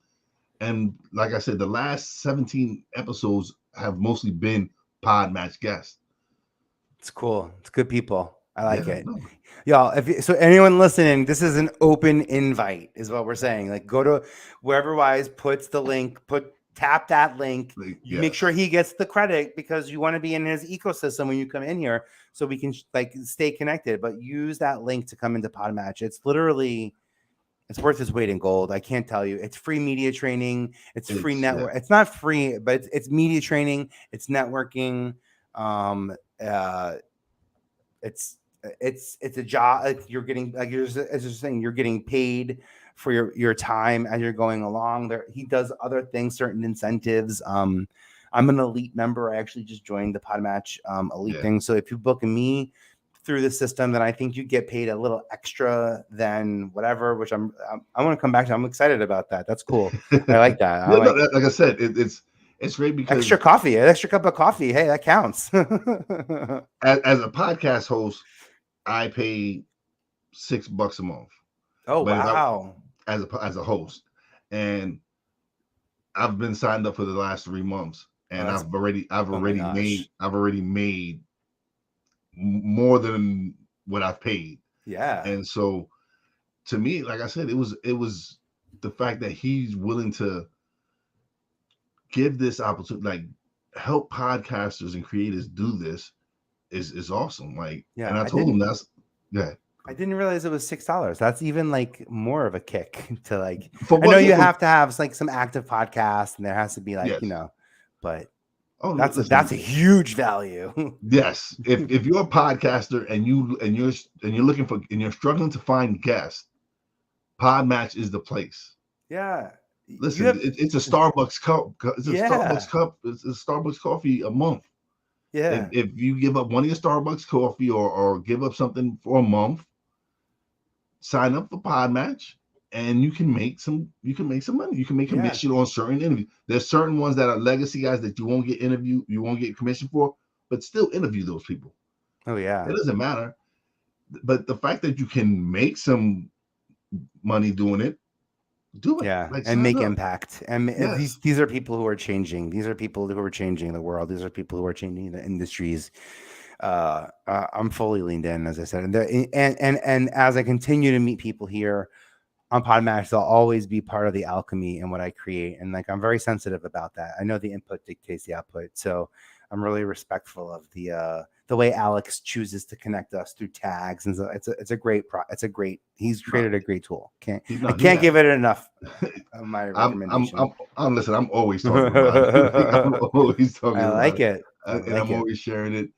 Speaker 2: And like I said, the last 17 episodes have mostly been Podmatch guests.
Speaker 3: It's cool. It's good people. I like it. Y'all, so anyone listening, this is an open invite is what we're saying. Like go to wherever Wise puts the link, tap that link. You make sure he gets the credit because you want to be in his ecosystem when you come in here so we can like stay connected, but use that link to come into Podmatch. It's literally it's worth its weight in gold. I can't tell you. It's free media training. It's free network. It's not free, but it's media training. It's networking. It's a job. Like you're getting, like you're just saying, you're getting paid for your time as you're going along. There, he does other things, certain incentives. I'm an elite member. I actually just joined the Podmatch elite thing. So if you book me through the system, then I think you get paid a little extra than whatever, which I want to come back to. I'm excited about that. That's cool. I like that.
Speaker 2: Like I said, it's great because
Speaker 3: extra coffee, an extra cup of coffee. Hey, that counts.
Speaker 2: as a podcast host, I pay $6 a month.
Speaker 3: Oh, wow.
Speaker 2: As a host. And I've been signed up for the last 3 months. And I've already made more than what I've paid.
Speaker 3: Yeah.
Speaker 2: And so to me, like I said, it was the fact that he's willing to give this opportunity, like help podcasters and creators do this is awesome. Like, and I told him
Speaker 3: I didn't realize it was $6. That's even like more of a kick to like, I know you have to have like some active podcasts and there has to be like, but that's a huge value.
Speaker 2: Yes. If you're a podcaster and you're looking for, and you're struggling to find guests, Podmatch is the place.
Speaker 3: Yeah.
Speaker 2: Listen, it's a Starbucks cup. It's a Starbucks cup. It's a Starbucks coffee a month.
Speaker 3: Yeah.
Speaker 2: If you give up one of your Starbucks coffee or give up something for a month, sign up for Podmatch and you can make some money. You can make commission on certain interviews. There's certain ones that are legacy guys that you won't get commission for, but still interview those people.
Speaker 3: Oh yeah.
Speaker 2: It doesn't matter. But the fact that you can make some money doing it, do it.
Speaker 3: Yeah, and make impact. And these are people who are changing. These are people who are changing the world. These are people who are changing the industries. I'm fully leaned in, as I said, and as I continue to meet people here on Podmatch, they'll always be part of the alchemy in what I create. And like I'm very sensitive about that. I know the input dictates the output, so I'm really respectful of the way Alex chooses to connect us through tags, and so it's a great he's created a great tool. I can't give it enough of my recommendation.
Speaker 2: Listen, I'm always talking about it. I'm always talking about
Speaker 3: it.
Speaker 2: And I'm always sharing it.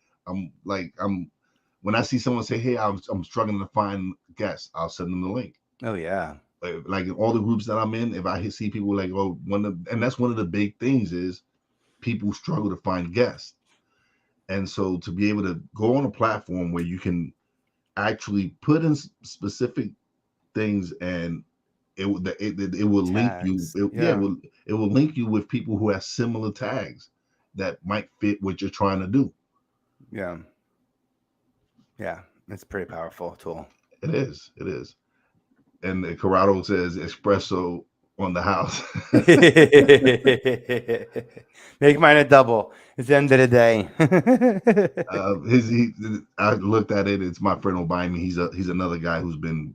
Speaker 2: When I see someone say, "Hey, I'm struggling to find guests," I'll send them the link.
Speaker 3: Oh yeah.
Speaker 2: like in all the groups that I'm in, if I see people like, oh, and that's one of the big things is people struggle to find guests. And so to be able to go on a platform where you can actually put in specific things and it will link you.
Speaker 3: Tags. Yeah.
Speaker 2: It will link you with people who have similar tags that might fit what you're trying to do.
Speaker 3: Yeah. Yeah. It's a pretty powerful tool.
Speaker 2: It is. It is. And Corrado says espresso on the house.
Speaker 3: Make mine a double. It's the end of the day.
Speaker 2: I looked at it. It's my friend Obama. He's another guy who's been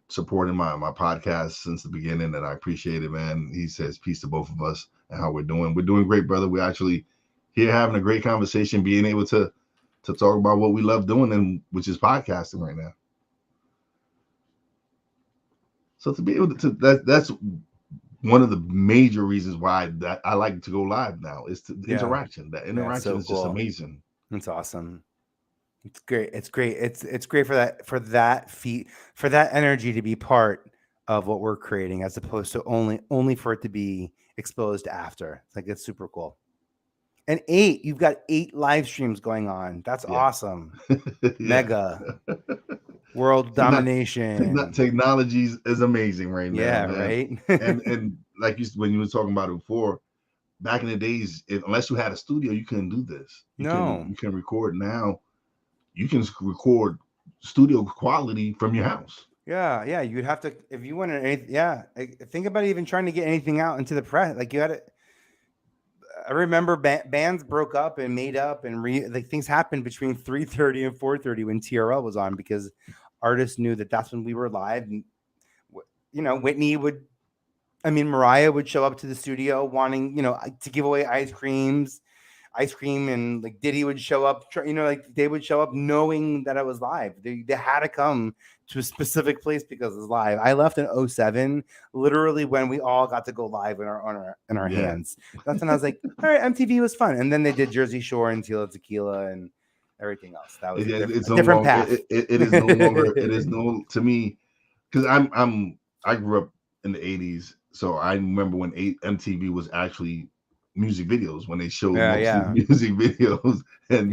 Speaker 2: supporting my podcast since the beginning, and I appreciate it, man. He says peace to both of us and how we're doing. We're doing great, brother. We're actually here having a great conversation, being able to talk about what we love doing, and which is podcasting right now. So to be able to that's one of the major reasons why that I like to go live now is the interaction. That interaction is just amazing.
Speaker 3: It's awesome. It's great. It's great. It's great for that energy to be part of what we're creating, as opposed to only for it to be exposed after. It's like, it's super cool. And you've got 8 live streams going on. That's awesome. Mega. World domination.
Speaker 2: Technology is amazing right now.
Speaker 3: Yeah,
Speaker 2: man.
Speaker 3: right.
Speaker 2: and like when you were talking about it before, back in the days, unless you had a studio, you couldn't do this. You can record now. You can record studio quality from your house.
Speaker 3: Yeah. You'd have to, if you wanted think about even trying to get anything out into the press. Like, you had to. I remember bands broke up and made up, and things happened between 3:30 and 4:30 when TRL was on, because artists knew that that's when we were live. And Mariah would show up to the studio wanting, to give away ice cream, and like Diddy would show up, they would show up knowing that it was live. They had to come to a specific place because it's live. I left in 2007, literally when we all got to go live in our hands. That's when I was like, all right, MTV was fun. And then they did Jersey Shore and Tila Tequila and everything else. That was a different path.
Speaker 2: It is no longer. It is no, to me, because I grew up in the 80s, so I remember when MTV was actually music videos, when they showed music videos, and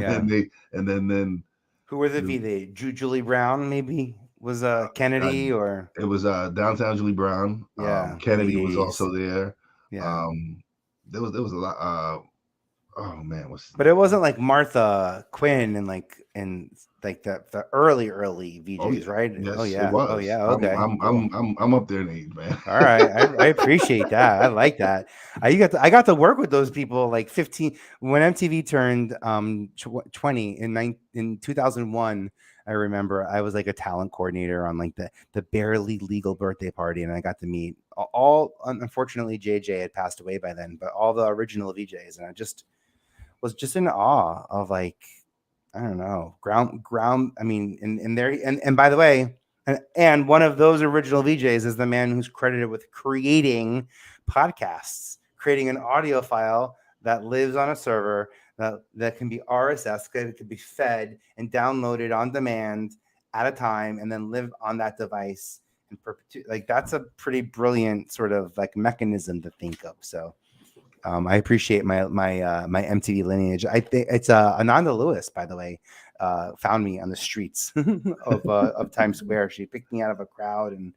Speaker 2: then
Speaker 3: who were the VJ? Julie Brown maybe was Kennedy, or
Speaker 2: it was Downtown Julie Brown. Kennedy was also there. There was a lot. Oh man,
Speaker 3: but it wasn't like Martha Quinn and the early VJs, right?
Speaker 2: Yes,
Speaker 3: it was. Okay.
Speaker 2: I'm up there in age, man.
Speaker 3: All right, I appreciate that. I like that. I got to work with those people like 15 when MTV turned 20 in 2001. I remember I was like a talent coordinator on like the barely legal birthday party, and I got to meet all. Unfortunately, JJ had passed away by then, but all the original VJs, and I was just in awe of, like, I don't know, ground. I mean, and by the way, and one of those original VJs is the man who's credited with creating podcasts, creating an audio file that lives on a server that can be RSS, it could be fed and downloaded on demand at a time, and then live on that device in perpetuity. Like, that's a pretty brilliant sort of like mechanism to think of. So. I appreciate my MTV lineage. I think it's Ananda Lewis, by the way, found me on the streets of Times Square. She picked me out of a crowd, and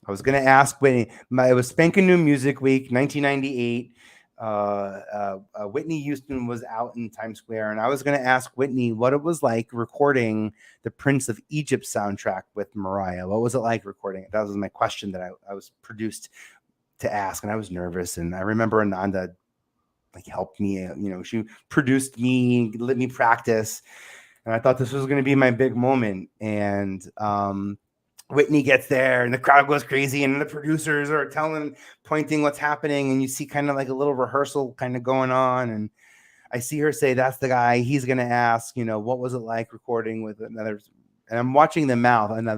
Speaker 3: I was going to ask Whitney. It was Spankin' New Music Week, 1998. Whitney Houston was out in Times Square, and I was going to ask Whitney what it was like recording the Prince of Egypt soundtrack with Mariah. What was it like recording it? That was my question that I was produced to ask, and I was nervous. And I remember Ananda like helped me, she produced me, let me practice, and I thought this was going to be my big moment. And Whitney gets there, and the crowd goes crazy, and the producers are pointing what's happening, and you see kind of like a little rehearsal kind of going on, and I see her say, "That's the guy." He's going to ask, what was it like recording with another? And I'm watching the mouth, and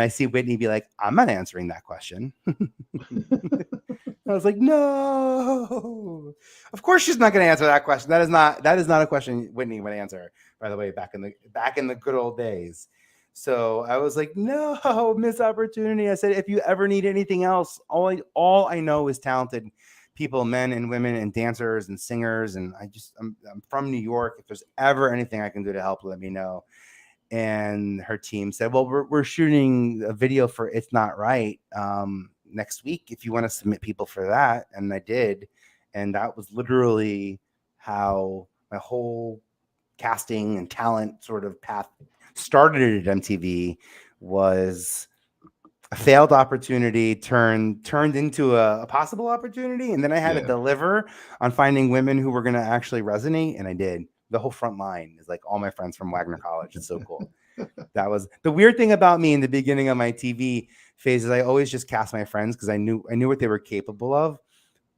Speaker 3: I see Whitney be like, "I'm not answering that question." I was like, "No, of course she's not going to answer that question. That is not a question Whitney would answer." By the way, back in the good old days. So I was like, no, missed opportunity. I said, if you ever need anything else, all I know is talented people, men and women and dancers and singers. And I'm from New York. If there's ever anything I can do to help, let me know. And her team said, well, we're shooting a video for It's Not Right next week if you want to submit people for that. And I did. And that was literally how my whole casting and talent sort of path started at MTV. Was a failed opportunity turned into a possible opportunity. And then I had to deliver on finding women who were going to actually resonate. And I did. The whole front line is like all my friends from Wagner College. It's so cool. That was the weird thing about me in the beginning of my TV phase. Is I always just cast my friends because I knew what they were capable of,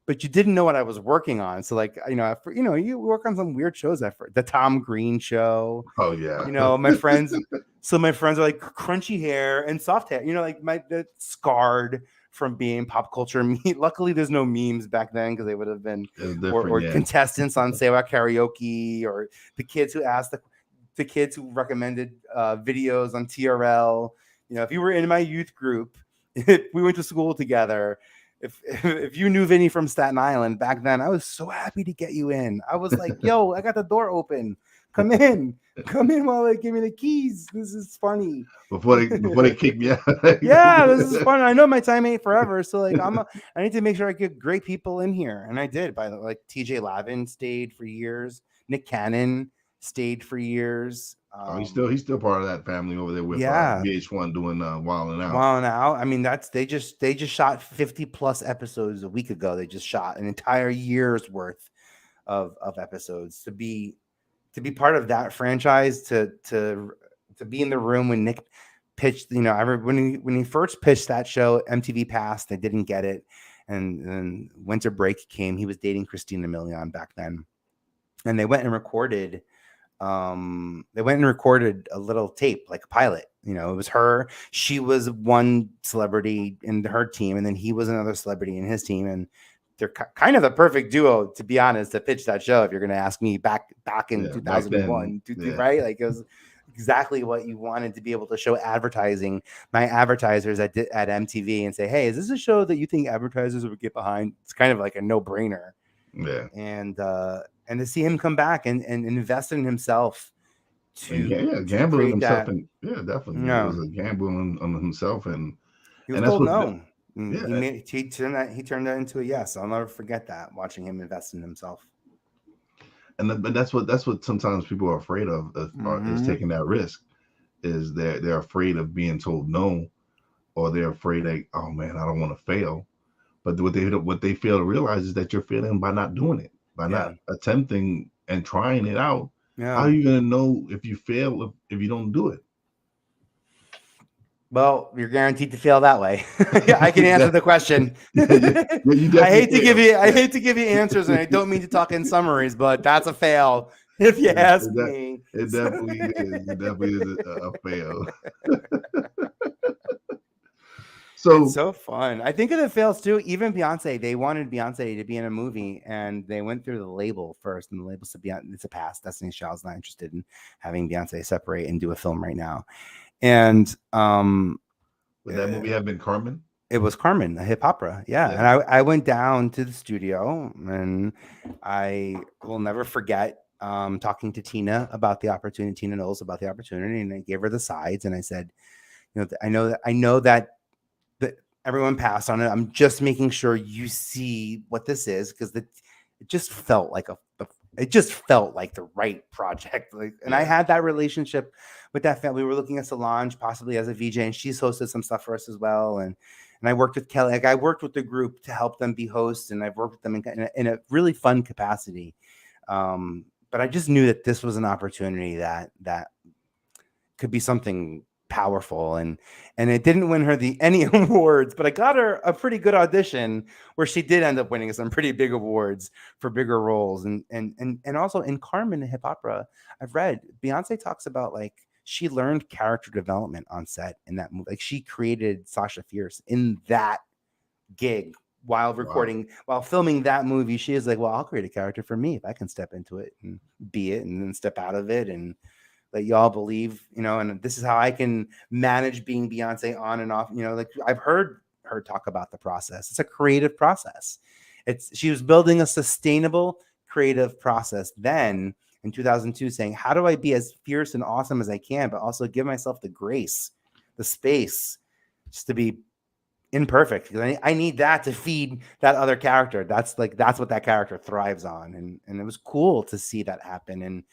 Speaker 3: but you didn't know what I was working on. So like, you work on some weird shows. The Tom Green show.
Speaker 2: Oh yeah.
Speaker 3: My friends. So my friends are like crunchy hair and soft hair. Like the scarred from being pop culture. Luckily, there's no memes back then because they would have been or contestants on Say What Karaoke, or the kids who asked the kids who recommended videos on TRL. If you were in my youth group, if we went to school together. If you knew Vinny from Staten Island back then, I was so happy to get you in. I was like, yo, I got the door open. Come in while they give me the keys. This is funny.
Speaker 2: Before they kick me out.
Speaker 3: Yeah, this is fun. I know my time ain't forever. So like I need to make sure I get great people in here. And I did. By the way, like TJ Lavin stayed for years. Nick Cannon stayed for years.
Speaker 2: He's still part of that family over there with VH1 doing Wildin' Out.
Speaker 3: Wildin' Out. I mean, they just shot 50 plus episodes a week ago. They just shot an entire year's worth of episodes to be part of that franchise. To be in the room when Nick pitched. When he first pitched that show, MTV passed. They didn't get it, and then winter break came. He was dating Christina Milian back then, and they went and recorded. A little tape, like a pilot. It was her. She was one celebrity in her team, and then he was another celebrity in his team, and they're kind of the perfect duo, to be honest, to pitch that show. If you're going to ask me back in 2001, right? Like it was exactly what you wanted to be able to show advertising. My advertisers at MTV and say, hey, is this a show that you think advertisers would get behind? It's kind of like a no-brainer.
Speaker 2: Yeah.
Speaker 3: And to see him come back and invest in himself
Speaker 2: gambling himself, definitely. He was a gambling on himself, and
Speaker 3: he was well known. He turned that into a yes. I'll never forget that, watching him invest in himself.
Speaker 2: And that's what sometimes people are afraid of is taking that risk. Is they're afraid of being told no, or they're afraid like, oh man, I don't want to fail. But what they fail to realize is that you're failing by not doing it. By not attempting and trying it out. How are you going to know if you fail if you don't do it?
Speaker 3: Well, you're guaranteed to fail that way. I can answer the question. I hate to give you answers, and I don't mean to talk in summaries, but that's a fail. If you ask me,
Speaker 2: it definitely is. It definitely is a fail. So
Speaker 3: it's so fun. I think of the fails too. Even Beyonce, they wanted Beyonce to be in a movie, and they went through the label first, and the label said, "It's a pass. Destiny's Child's not interested in having Beyonce separate and do a film right now." And
Speaker 2: would that movie have been Carmen?
Speaker 3: It was Carmen, a hip opera. Yeah. And I went down to the studio, and I will never forget talking to Tina about the opportunity. Tina Knowles about the opportunity, and I gave her the sides, and I said, I know that everyone passed on it. I'm just making sure you see what this is, because it just felt like the right project. I had that relationship with that family. We were looking at Solange possibly as a VJ, and she's hosted some stuff for us as well. And I worked with Kelly. Like I worked with the group to help them be hosts, and I've worked with them in a really fun capacity. But I just knew that this was an opportunity that could be something powerful, and it didn't win her the Emmy Awards, but I got her a pretty good audition where she did end up winning some pretty big awards for bigger roles. And also in Carmen, the hip opera, I've read Beyonce talks about like she learned character development on set in that movie. Like she created Sasha Fierce in that gig while recording, while filming that movie. She is like, well, I'll create a character for me if I can step into it and be it, and then step out of it. And let y'all believe, and this is how I can manage being Beyonce on and off. Like I've heard her talk about the process. It's a creative process. She was building a sustainable creative process then in 2002, saying, how do I be as fierce and awesome as I can, but also give myself the grace, the space just to be imperfect, because I need that to feed that other character. That's what that character thrives on. And it was cool to see that happen. And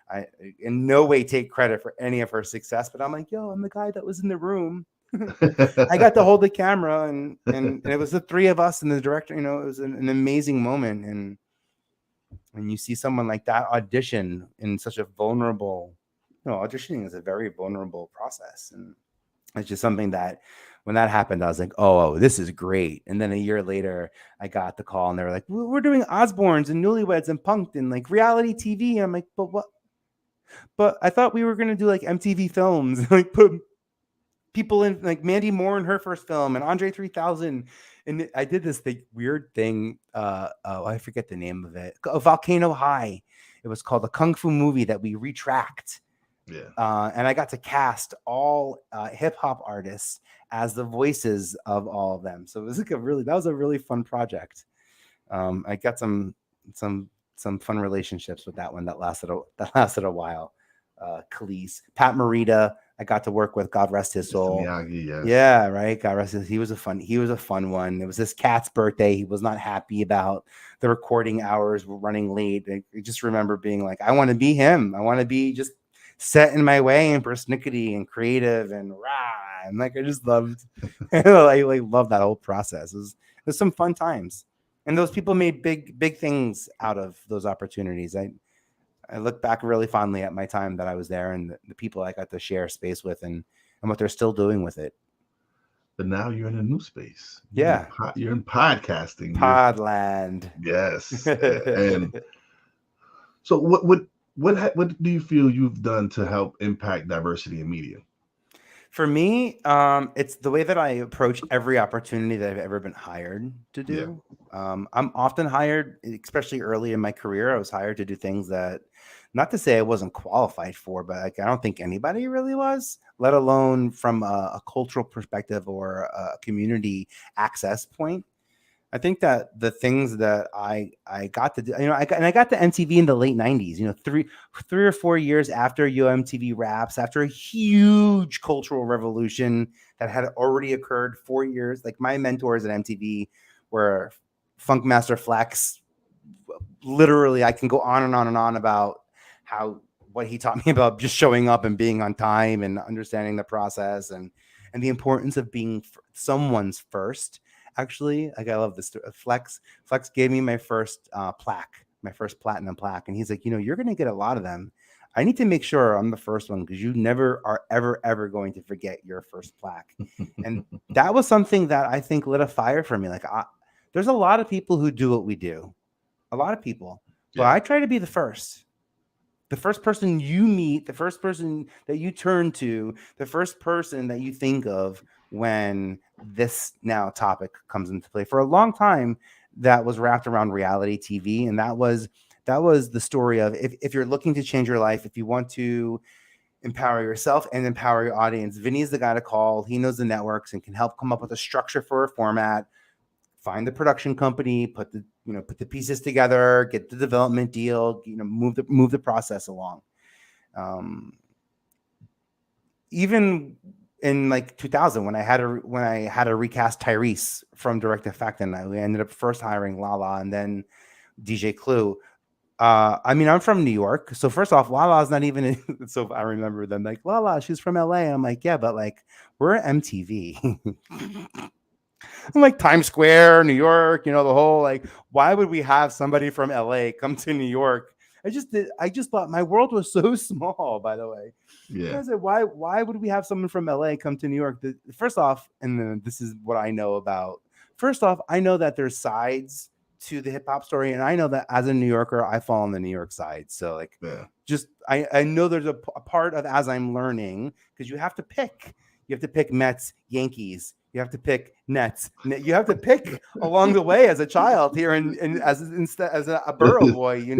Speaker 3: I in no way take credit for any of her success, but I'm like, yo, I'm the guy that was in the room. I got to hold the camera and it was the three of us and the director. It was an amazing moment. And when you see someone like that audition in such a vulnerable, auditioning is a very vulnerable process. And it's just something that when that happened, I was like, oh, this is great. And then a year later, I got the call and they were like, we're doing Osbournes and Newlyweds and Punked and like reality TV. And I'm like, but what? But I thought we were going to do like MTV Films, like put people in, like Mandy Moore in her first film and Andre 3000. And I did this weird thing. I forget the name of it. Volcano High. It was called a Kung Fu movie that we retracked. Yeah. And I got to cast all hip hop artists as the voices of all of them. So it was like that was a really fun project. I got some fun relationships with that one that lasted a while. Khalees, Pat Morita, I got to work with, God rest his soul.
Speaker 2: Miyagi, yes.
Speaker 3: Yeah, right. God rest his. He was a fun one. It was his cat's birthday. He was not happy about the recording hours were running late. I just remember being like, I want to be him. I want to be just set in my way and persnickety and creative and rah. And like I just loved I love that whole process. It was some fun times. And those people made big things out of those opportunities. I look back really fondly at my time that I was there and the people I got to share space with and what they're still doing with it.
Speaker 2: But now you're in a new space.
Speaker 3: Yeah.
Speaker 2: You're in podcasting.
Speaker 3: Podland.
Speaker 2: Yes. And so what do you feel you've done to help impact diversity in media?
Speaker 3: For me, it's the way that I approach every opportunity that I've ever been hired to do. Yeah. I'm often hired, especially early in my career, I was hired to do things that, not to say I wasn't qualified for, but I don't think anybody really was, let alone from a cultural perspective or a community access point. I think that the things that I got to do, I got to MTV in the late 90s, 3 or 4 years after MTV Raps, after a huge cultural revolution that had already occurred 4 years. Like my mentors at MTV were Funkmaster Flex. Literally, I can go on and on and on about what he taught me about just showing up and being on time and understanding the process and the importance of being someone's first. Actually, I love this. Flex gave me my first plaque, my first platinum plaque. And he's like, you're going to get a lot of them. I need to make sure I'm the first one because you never are ever going to forget your first plaque. And that was something that I think lit a fire for me. Like there's a lot of people who do what we do, a lot of people, but I try to be the first person you meet, the first person that you turn to, the first person that you think of when this now topic comes into play. For a long time, that was wrapped around reality TV. And that was the story of if you're looking to change your life, if you want to empower yourself and empower your audience, Vinny's the guy to call. He knows the networks and can help come up with a structure for a format, find the production company, put the pieces together, get the development deal, move the process along. Even in like 2000, when I had to recast Tyrese from Direct Effect, and we ended up first hiring Lala and then DJ Clue. I'm from New York, so first off, Lala's not even. So I remember them like Lala, she's from LA. And I'm like, yeah, but like we're at MTV. I'm like Times Square, New York, the whole like, why would we have somebody from LA come to New York? I just thought my world was so small, by the way. Yeah. I said, why would we have someone from LA come to New York? First off, and then this is what I know about. First off, I know that there's sides to the hip hop story. And I know that as a New Yorker, I fall on the New York side. So like, I know there's a part of as I'm learning, because you have to pick Mets, Yankees, You have to pick Nets. You have to pick along the way as a child here, as a borough boy. You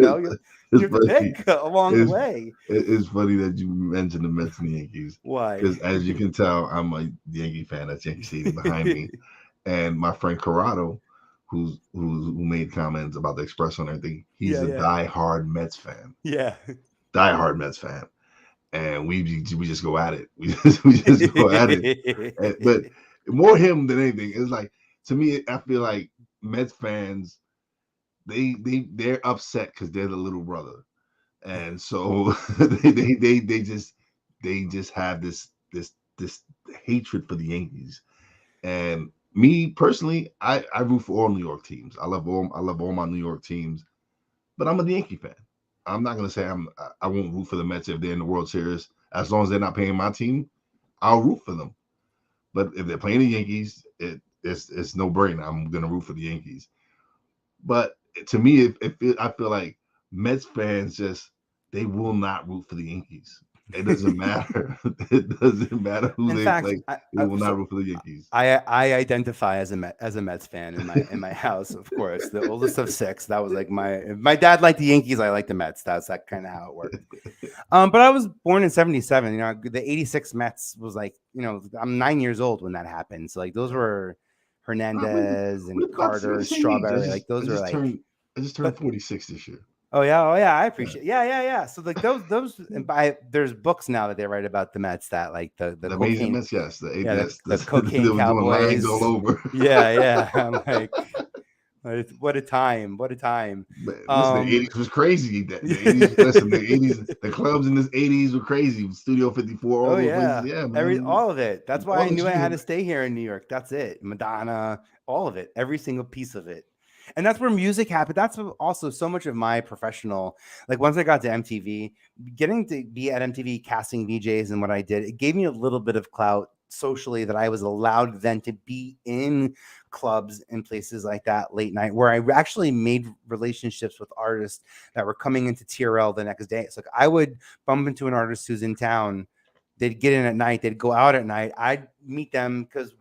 Speaker 2: It's
Speaker 3: have to
Speaker 2: funny.
Speaker 3: pick along the
Speaker 2: It's,
Speaker 3: way.
Speaker 2: it's funny that you mentioned the Mets and the Yankees
Speaker 3: Why?
Speaker 2: because, as you can tell, I'm a Yankee fan. That's Yankee Stadium behind me, and my friend Corrado, who made comments about the Espresso and everything, he's a diehard Mets fan.
Speaker 3: Yeah.
Speaker 2: Diehard Mets fan. And we just go at it. We just go at it. But more him than anything. It's like, to me, I feel like Mets fans, they're upset because they're the little brother, and so they just have this hatred for the Yankees. And me personally, I root for all New York teams. I love all my New York teams, but I'm a Yankee fan. I'm not gonna say I won't root for the Mets if they're in the World Series. As long as they're not paying my team, I'll root for them. But if they're playing the Yankees, it's no brainer. I'm gonna root for the Yankees. But to me, I feel like Mets fans they will not root for the Yankees. It doesn't matter. It doesn't matter who they play. They will not root for the Yankees.
Speaker 3: I identify as a Mets fan in my house, of course. The oldest of 6. That was like my dad liked the Yankees. I liked the Mets. That's kind of how it worked. But I was born in 77. The 86 Mets was like, I'm 9 years old when that happened. So like those were Hernandez and Carter, Strawberry. Like those are like.
Speaker 2: I just turned 46 this year.
Speaker 3: Oh yeah, I appreciate. Yeah. So like those, and there's books now that they write about the Mets that like the
Speaker 2: amazing Mets, yes,
Speaker 3: the cocaine Cowboys
Speaker 2: all over.
Speaker 3: Yeah. I'm like, what a time!
Speaker 2: Listen, the 80s was crazy. The 80s, the clubs in the 80s were crazy. Studio 54. All
Speaker 3: all of it. That's why I knew I had to stay here in New York. That's it. Madonna, all of it, every single piece of it. And that's where music happened. That's also so much of my professional, like once I got to MTV, getting to be at MTV casting VJs and what I did, it gave me a little bit of clout socially that I was allowed then to be in clubs and places like that late night, where I actually made relationships with artists that were coming into TRL the next day. It's like I would bump into an artist who's in town. They'd get in at night. They'd go out at night. I'd meet them because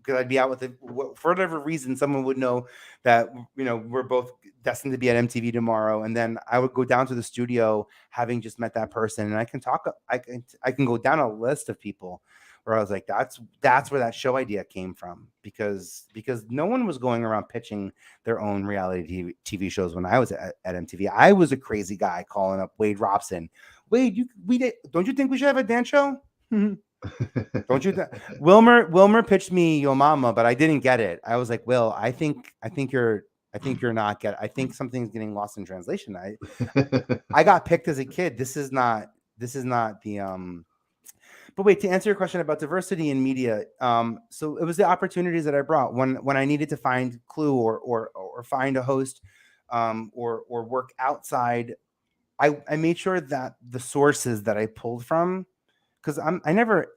Speaker 3: I'd be out with it for whatever reason. Someone would know that, we're both destined to be at MTV tomorrow. And then I would go down to the studio having just met that person. And I can go down a list of people where I was like, that's where that show idea came from, because no one was going around pitching their own reality TV shows when I was at MTV. I was a crazy guy calling up Wade Robson. Wade, don't you think we should have a dance show? Don't you? Wilmer pitched me Yo Mama, but I didn't get it. I was like, Will, I think you're not getting. I think something's getting lost in translation. I got picked as a kid. This is not the. But wait, to answer your question about diversity in media, so it was the opportunities that I brought when I needed to find Clue or find a host, or work outside. I made sure that the sources that I pulled from. Because I never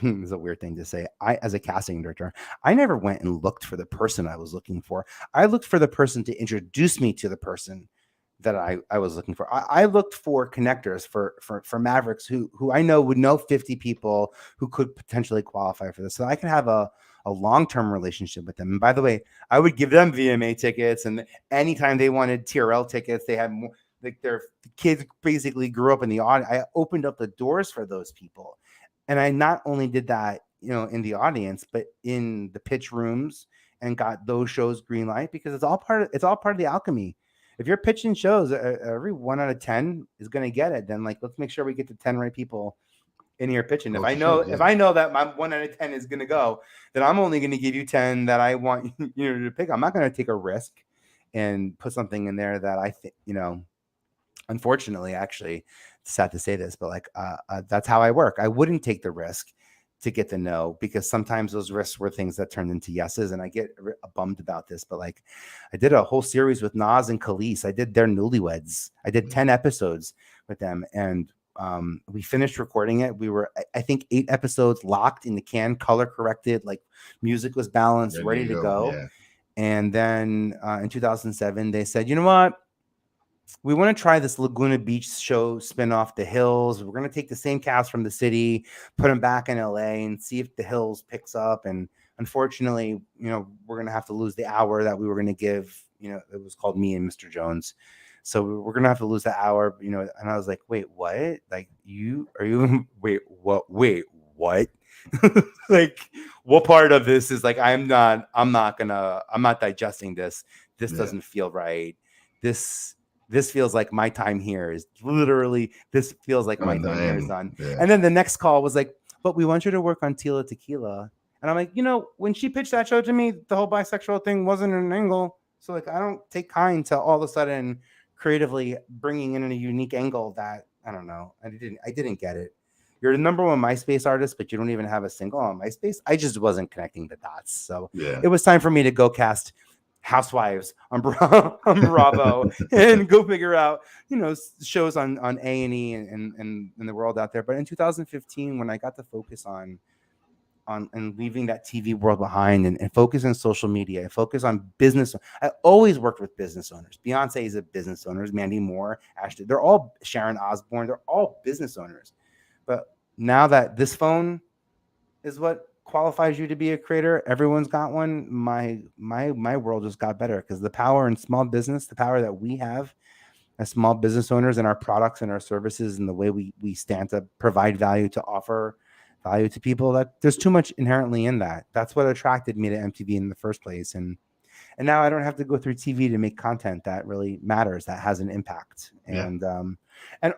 Speaker 3: is a weird thing to say. As a casting director, I never went and looked for the person I was looking for. I looked for the person to introduce me to the person that I was looking for. I looked for connectors for Mavericks who I know would know 50 people who could potentially qualify for this. So I can have a long-term relationship with them. And by the way, I would give them VMA tickets, and anytime they wanted TRL tickets, they had more. Like their kids basically grew up in the audience. I opened up the doors for those people. And I not only did that, in the audience, but in the pitch rooms, and got those shows green light, because it's all part of the alchemy. If you're pitching shows, every 1 out of 10 is going to get it. Then let's make sure we get the 10 right people in here pitching. If I know that my 1 out of 10 is going to go, then I'm only going to give you 10 that I want you to pick. I'm not going to take a risk and put something in there that I think, unfortunately, actually, it's sad to say this, but that's how I work. I wouldn't take the risk to get the no, because sometimes those risks were things that turned into yeses, and I get bummed about this. But I did a whole series with Nas and Khalees. I did their Newlyweds. I did 10 episodes with them, and we finished recording it. We were, I think, 8 episodes locked in the can, color corrected, music was balanced, ready to go. Yeah. And then in 2007, they said, you know what? we want to try this Laguna Beach show spinoff, The Hills. We're going to take the same cast from the city, put them back in LA, and see if The Hills picks up. And unfortunately, we're going to have to lose the hour that we were going to give. It was called Me and Mr. Jones. So we're going to have to lose the hour. And I was like, wait, what? Like wait, what? Wait, what? Like, what part of this is like, I'm not digesting this. This doesn't feel right. This feels like my time here is literally, this feels like my time here is done. Yeah. And then the next call was like, but we want you to work on Tila Tequila. And I'm like, when she pitched that show to me, the whole bisexual thing wasn't an angle. So like, I don't take kind to all of a sudden creatively bringing in a unique angle that, I don't know. I didn't get it. You're the number one MySpace artist, but you don't even have a single on MySpace. I just wasn't connecting the dots. So it was time for me to go cast Housewives on Bravo and go figure out, shows on A&E and the world out there. But in 2015, when I got to focus on and leaving that TV world behind and focus on social media and focus on business. I always worked with business owners. Beyonce is a business owner. Mandy Moore, Ashley, they're all Sharon Osbourne. They're all business owners. But now that this phone is what qualifies you to be a creator, everyone's got one. My world just got better because the power in small business, the power that we have as small business owners and our products and our services and the way we stand to provide value, to offer value to people, that there's too much inherently in that. That's what attracted me to MTV in the first place. And now I don't have to go through TV to make content that really matters, that has an impact. And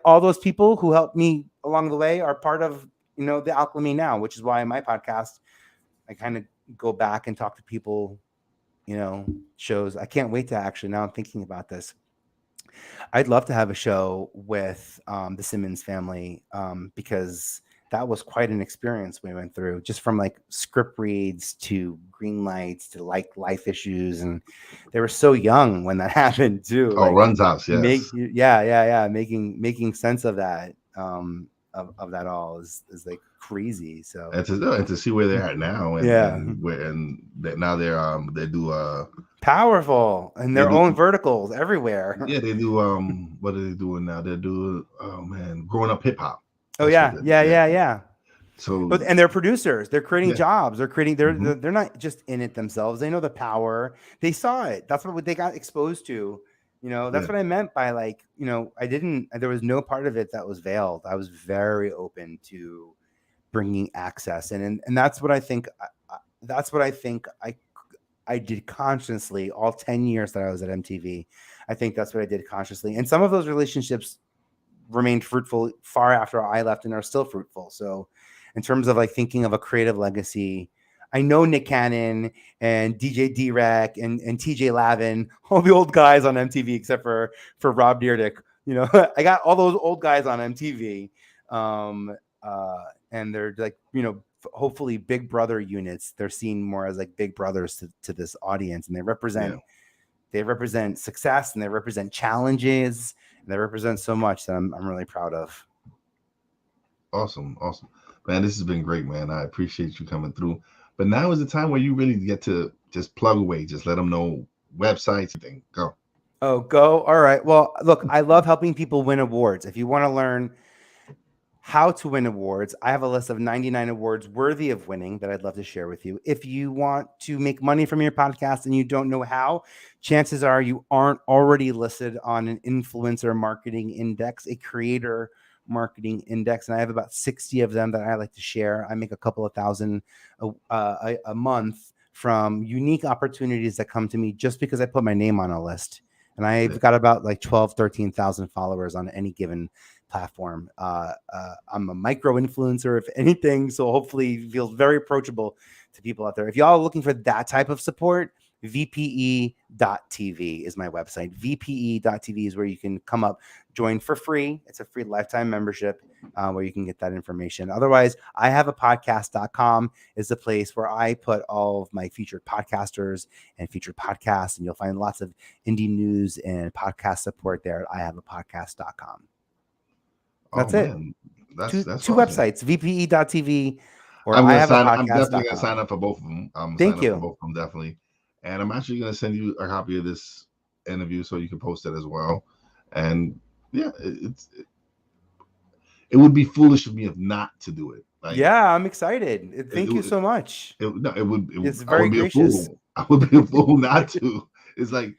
Speaker 3: all those people who helped me along the way are part of, the Alchemy Now, which is why in my podcast, I kind of go back and talk to people, shows. I can't wait to actually, now I'm thinking about this. I'd love to have a show with the Simmons family because that was quite an experience we went through, just from like script reads to green lights to like life issues. And they were so young when that happened too.
Speaker 2: Oh, Runs House. Yes.
Speaker 3: Making sense of that, of that all is like crazy. So
Speaker 2: and to see where they're at now, and now they do
Speaker 3: powerful and their own verticals everywhere.
Speaker 2: Yeah, they do. What are they doing now? They're doing growing up hip hop.
Speaker 3: Oh yeah. So and they're producers. They're creating jobs. They're creating. They're not just in it themselves. They know the power. They saw it. That's what they got exposed to. That's what I meant by like, there was no part of it that was veiled. I was very open to bringing access, and that's what I think. I did consciously all 10 years that I was at MTV. I think that's what I did consciously, and some of those relationships remained fruitful far after I left and are still fruitful. So in terms of like thinking of a creative legacy, I know Nick Cannon and DJ D-Rec and TJ Lavin, all the old guys on MTV, except for Rob Dyrdek. I got all those old guys on MTV. And they're like, hopefully big brother units. They're seen more as like big brothers to this audience. And they represent success, and they represent challenges, and they represent so much that I'm really proud of.
Speaker 2: Awesome. Man, this has been great, man. I appreciate you coming through. But now is the time where you really get to just plug away. Just let them know websites, everything. Go.
Speaker 3: Oh, go. All right. Well, look, I love helping people win awards. If you want to learn how to win awards, I have a list of 99 awards worthy of winning that I'd love to share with you. If you want to make money from your podcast and you don't know how, chances are you aren't already listed on an influencer marketing index, a creator marketing index, and I have about 60 of them that I like to share. I make a couple of thousand a month from unique opportunities that come to me just because I put my name on a list. And I've got about like 13,000 followers on any given platform. I'm a micro influencer, if anything, so hopefully it feels very approachable to people out there. If y'all are looking for that type of support, VPE.tv is my website. VPE.tv is where you can come up, join for free. It's a free lifetime membership where you can get that information. Otherwise, I have a podcast.com is the place where I put all of my featured podcasters and featured podcasts, and you'll find lots of indie news and podcast support there at I have a podcast.com. That's it. That's two awesome. Websites, VPE.tv or I have a podcast.com.
Speaker 2: I'm definitely going to sign up for both of them.
Speaker 3: Thank you.
Speaker 2: For both of them, definitely. And I'm actually going to send you a copy of this interview so you can post it as well. And yeah, it would be foolish of me if not to do it. Like,
Speaker 3: Yeah, I'm excited.
Speaker 2: it,
Speaker 3: Thank you
Speaker 2: it,
Speaker 3: so much.
Speaker 2: no,
Speaker 3: It's
Speaker 2: I
Speaker 3: very
Speaker 2: would be a
Speaker 3: gracious.
Speaker 2: fool. I would be a fool not to. It's like,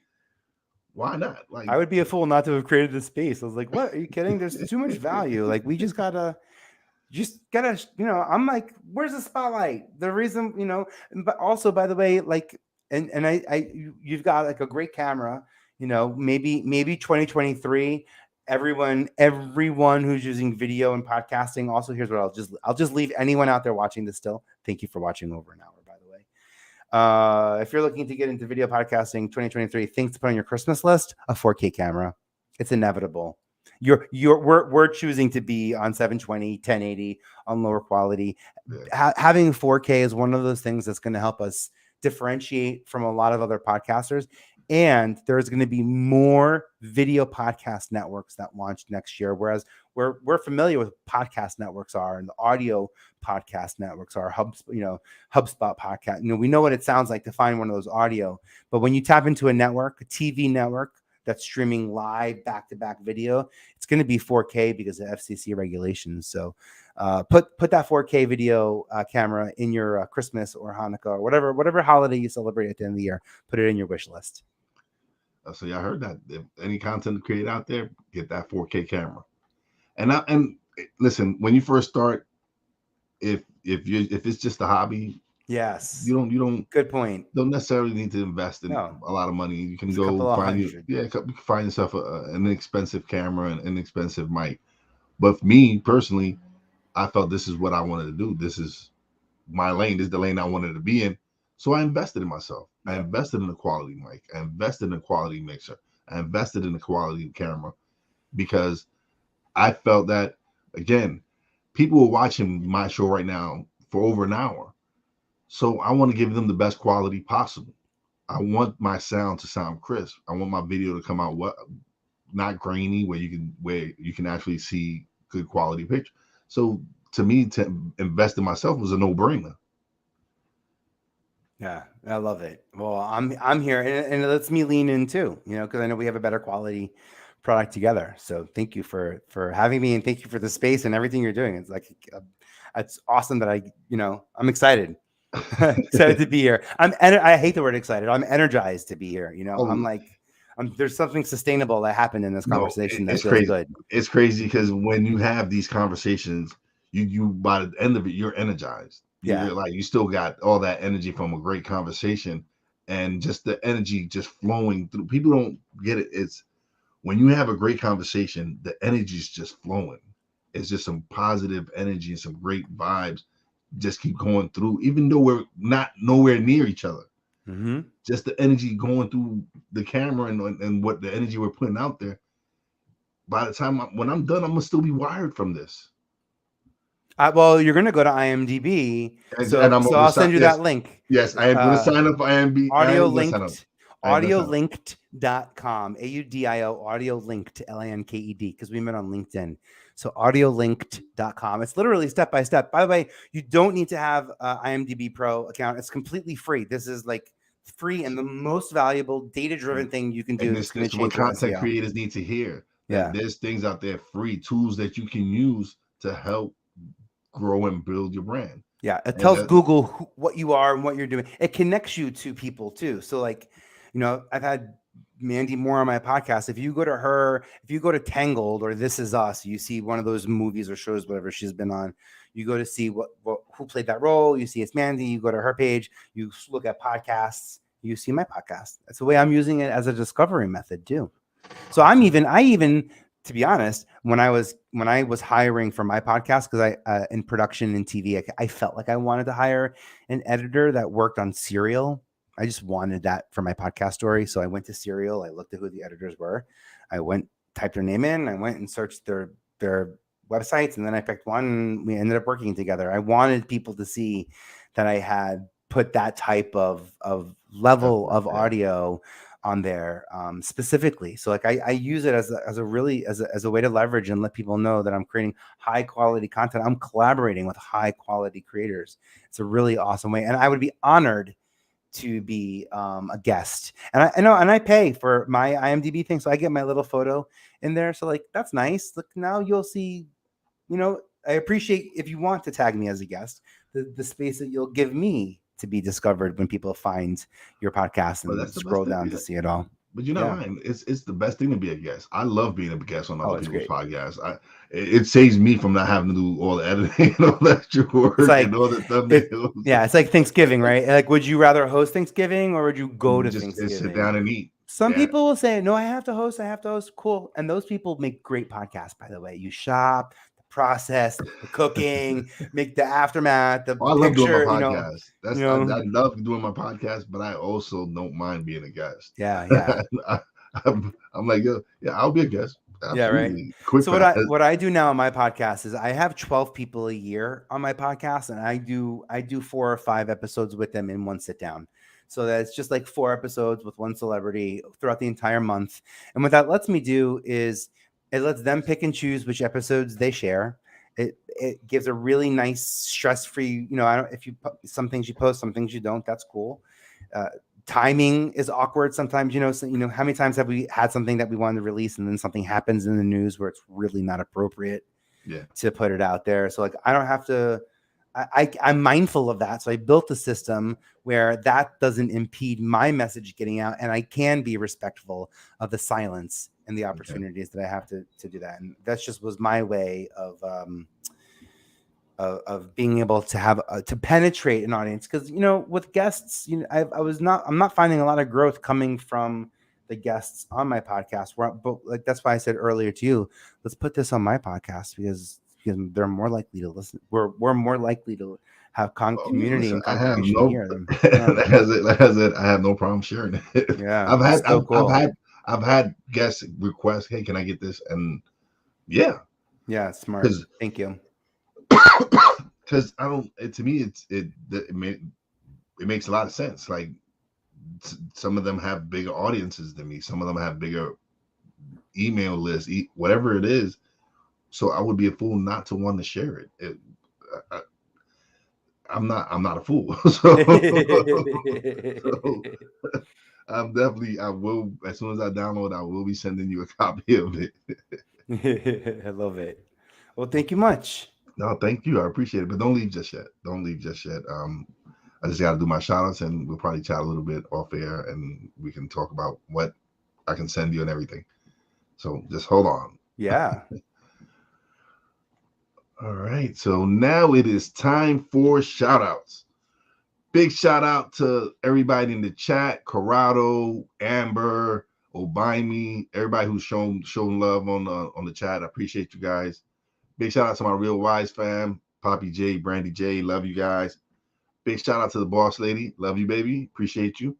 Speaker 2: why not? Like,
Speaker 3: I would be a fool not to have created this space. I was like, what? Are you kidding? There's too much value. Like, we just gotta, I'm like, where's the spotlight? The reason, but also, by the way, like, and you've got like a great camera, maybe 2023, everyone who's using video and podcasting. Also, here's what I'll just leave anyone out there watching this still. Thank you for watching over an hour, by the way. If you're looking to get into video podcasting 2023, things to put on your Christmas list: a 4K camera. It's inevitable. We're choosing to be on 720, 1080 on lower quality. Having 4K is one of those things that's going to help us differentiate from a lot of other podcasters. And there's going to be more video podcast networks that launch next year, whereas we're familiar with podcast networks are, and the audio podcast networks are HubSpot podcast. We know what it sounds like to find one of those audio, but when you tap into a network, a TV network that's streaming live back-to-back video, it's going to be 4K because of FCC regulations. So put that 4K video camera in your Christmas or Hanukkah or whatever holiday you celebrate at the end of the year. Put it in your wish list.
Speaker 2: So y'all heard that. If any content created out there, get that 4K camera. And listen, when you first start, if it's just a hobby,
Speaker 3: yes,
Speaker 2: you don't.
Speaker 3: Good point.
Speaker 2: Don't necessarily need to invest in a lot of money. You can go find find yourself an inexpensive camera and an inexpensive mic. But for me personally, I felt this is what I wanted to do. This is my lane. This is the lane I wanted to be in. So I invested in myself. I invested in a quality mic. I invested in a quality mixer. I invested in a quality camera because I felt that, again, people are watching my show right now for over an hour. So I want to give them the best quality possible. I want my sound to sound crisp. I want my video to come out not grainy, where you can actually see good quality picture. So to me, to invest in myself was a no-brainer.
Speaker 3: Yeah, I love it. Well, I'm here, and it lets me lean in too, because I know we have a better quality product together. So thank you for having me, and thank you for the space and everything you're doing. It's like, it's awesome that I'm excited. Excited to be here. I hate the word excited. I'm energized to be here. There's something sustainable that happened in this conversation that feels
Speaker 2: crazy.
Speaker 3: Good.
Speaker 2: It's crazy because when you have these conversations, you by the end of it, you're energized. You're like, you still got all that energy from a great conversation, and just the energy just flowing through. People don't get it. It's when you have a great conversation, the energy is just flowing. It's just some positive energy and some great vibes. Just keep going through, even though we're not nowhere near each other.
Speaker 3: Mm-hmm.
Speaker 2: Just the energy going through the camera and what the energy we're putting out there. By the time when I'm done, I'm gonna still be wired from this.
Speaker 3: Well, you're gonna go to IMDb, so I'll send you that link.
Speaker 2: Yes, I am gonna sign up for IMDb.
Speaker 3: Audiolinked.com, AUDIO, audiolinked, LINKED, because we met on LinkedIn. So audiolinked.com. It's literally step by step. By the way, you don't need to have an IMDb Pro account. It's completely free. This is like free and the most valuable data-driven thing you can do.
Speaker 2: And this is what content creators need to hear. There's things out there, free tools that you can use to help grow and build your brand.
Speaker 3: Yeah, it tells Google what you are and what you're doing. It connects you to people too. So like, I've had Mandy Moore on my podcast. If you go to Tangled or This Is Us, you see one of those movies or shows, whatever she's been on. You go to see who played that role. You see it's Mandy. You go to her page. You look at podcasts. You see my podcast. That's the way I'm using it as a discovery method too. So I even, to be honest, when I was hiring for my podcast, because I in production and TV, I felt like I wanted to hire an editor that worked on Serial. I just wanted that for my podcast story. So I went to Serial. I looked at who the editors were. Typed their name in. I went and searched their websites, and then I picked one. And we ended up working together. I wanted people to see that I had put that type of level of audio on there specifically. So like I use it as a way to leverage and let people know that I'm creating high quality content. I'm collaborating with high quality creators. It's a really awesome way. And I would be honored to be a guest. And I know, and I pay for my IMDb thing, so I get my little photo in there. So like, that's nice. Look, now you'll see, I appreciate if you want to tag me as a guest, the space that you'll give me to be discovered when people find your podcast and scroll down to see it all.
Speaker 2: But you're not lying. It's the best thing to be a guest. I love being a guest on other people's podcasts. It saves me from not having to do all the editing and all that extra work and all the thumbnails.
Speaker 3: It's like Thanksgiving, right? Like, would you rather host Thanksgiving or would you go to Thanksgiving?
Speaker 2: Just sit down and eat.
Speaker 3: Some people will say, no, I have to host. Cool. And those people make great podcasts, by the way. You shop, the process, the cooking, make the aftermath, the picture. I love doing my podcast.
Speaker 2: I love doing my podcast, but I also don't mind being a guest.
Speaker 3: Yeah.
Speaker 2: I'm like, I'll be a guest. Absolutely.
Speaker 3: Yeah, right.
Speaker 2: Quick
Speaker 3: so what I do now on my podcast is I have 12 people a year on my podcast, and I do 4 or 5 episodes with them in one sit down. So that's just like 4 episodes with one celebrity throughout the entire month. And what that lets me do is it lets them pick and choose which episodes they share. It gives a really nice stress-free, if you some things you post, some things you don't, that's cool. Timing is awkward sometimes, how many times have we had something that we wanted to release and then something happens in the news where it's really not appropriate to put it out there. So like, I don't have to, I'm mindful of that. So I built a system where that doesn't impede my message getting out, and I can be respectful of the silence and the opportunities that I have to do that. And that's just was my way of being able to have to penetrate an audience. Because with guests, I'm not finding a lot of growth coming from the guests on my podcast. But like, that's why I said earlier to you, let's put this on my podcast because they're more likely to listen. We're more likely to have community and contribution here.
Speaker 2: Like I said, I have no problem sharing it.
Speaker 3: Yeah,
Speaker 2: I've had guests request, hey, can I get this? And
Speaker 3: smart. Thank you.
Speaker 2: Because to me, it makes a lot of sense. Like some of them have bigger audiences than me. Some of them have bigger email lists, whatever it is. So I would be a fool not to want to share it. I'm not a fool. So I will, as soon as I download, I will be sending you a copy of it.
Speaker 3: I love it. Well, thank you much.
Speaker 2: No, thank you. I appreciate it. But don't leave just yet. I just got to do my shout outs, and we'll probably chat a little bit off air, and we can talk about what I can send you and everything. So just hold on.
Speaker 3: Yeah.
Speaker 2: All right. So now it is time for shout outs. Big shout out to everybody in the chat, Corrado, Amber, Obaimi, everybody who's shown love on the chat. I appreciate you guys. Big shout out to my Real Wise fam, Poppy J, Brandy J, love you guys. Big shout out to the boss lady, love you, baby, appreciate you.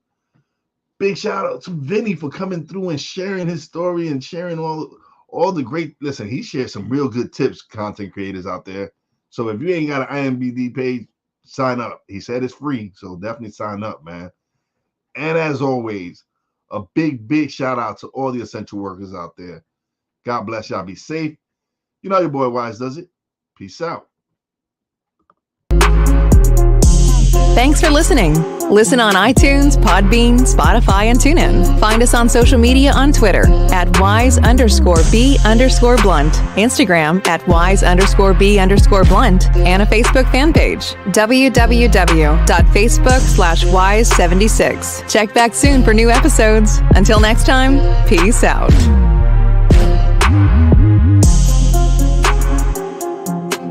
Speaker 2: Big shout out to Vinny for coming through and sharing his story and sharing all the great, listen, he shared some real good tips, content creators out there. So if you ain't got an IMDb page, sign up. He said it's free, so definitely sign up, man. And as always, a big shout out to all the essential workers out there. God bless y'all. Be safe. You know your boy Wise does it. Peace out.
Speaker 1: Thanks for listening. Listen on iTunes, Podbean, Spotify, and TuneIn. Find us on social media on Twitter at @wise_b_blunt, Instagram at @wise_b_blunt, and a Facebook fan page, www.facebook.com/wise76. Check back soon for new episodes. Until next time, peace out.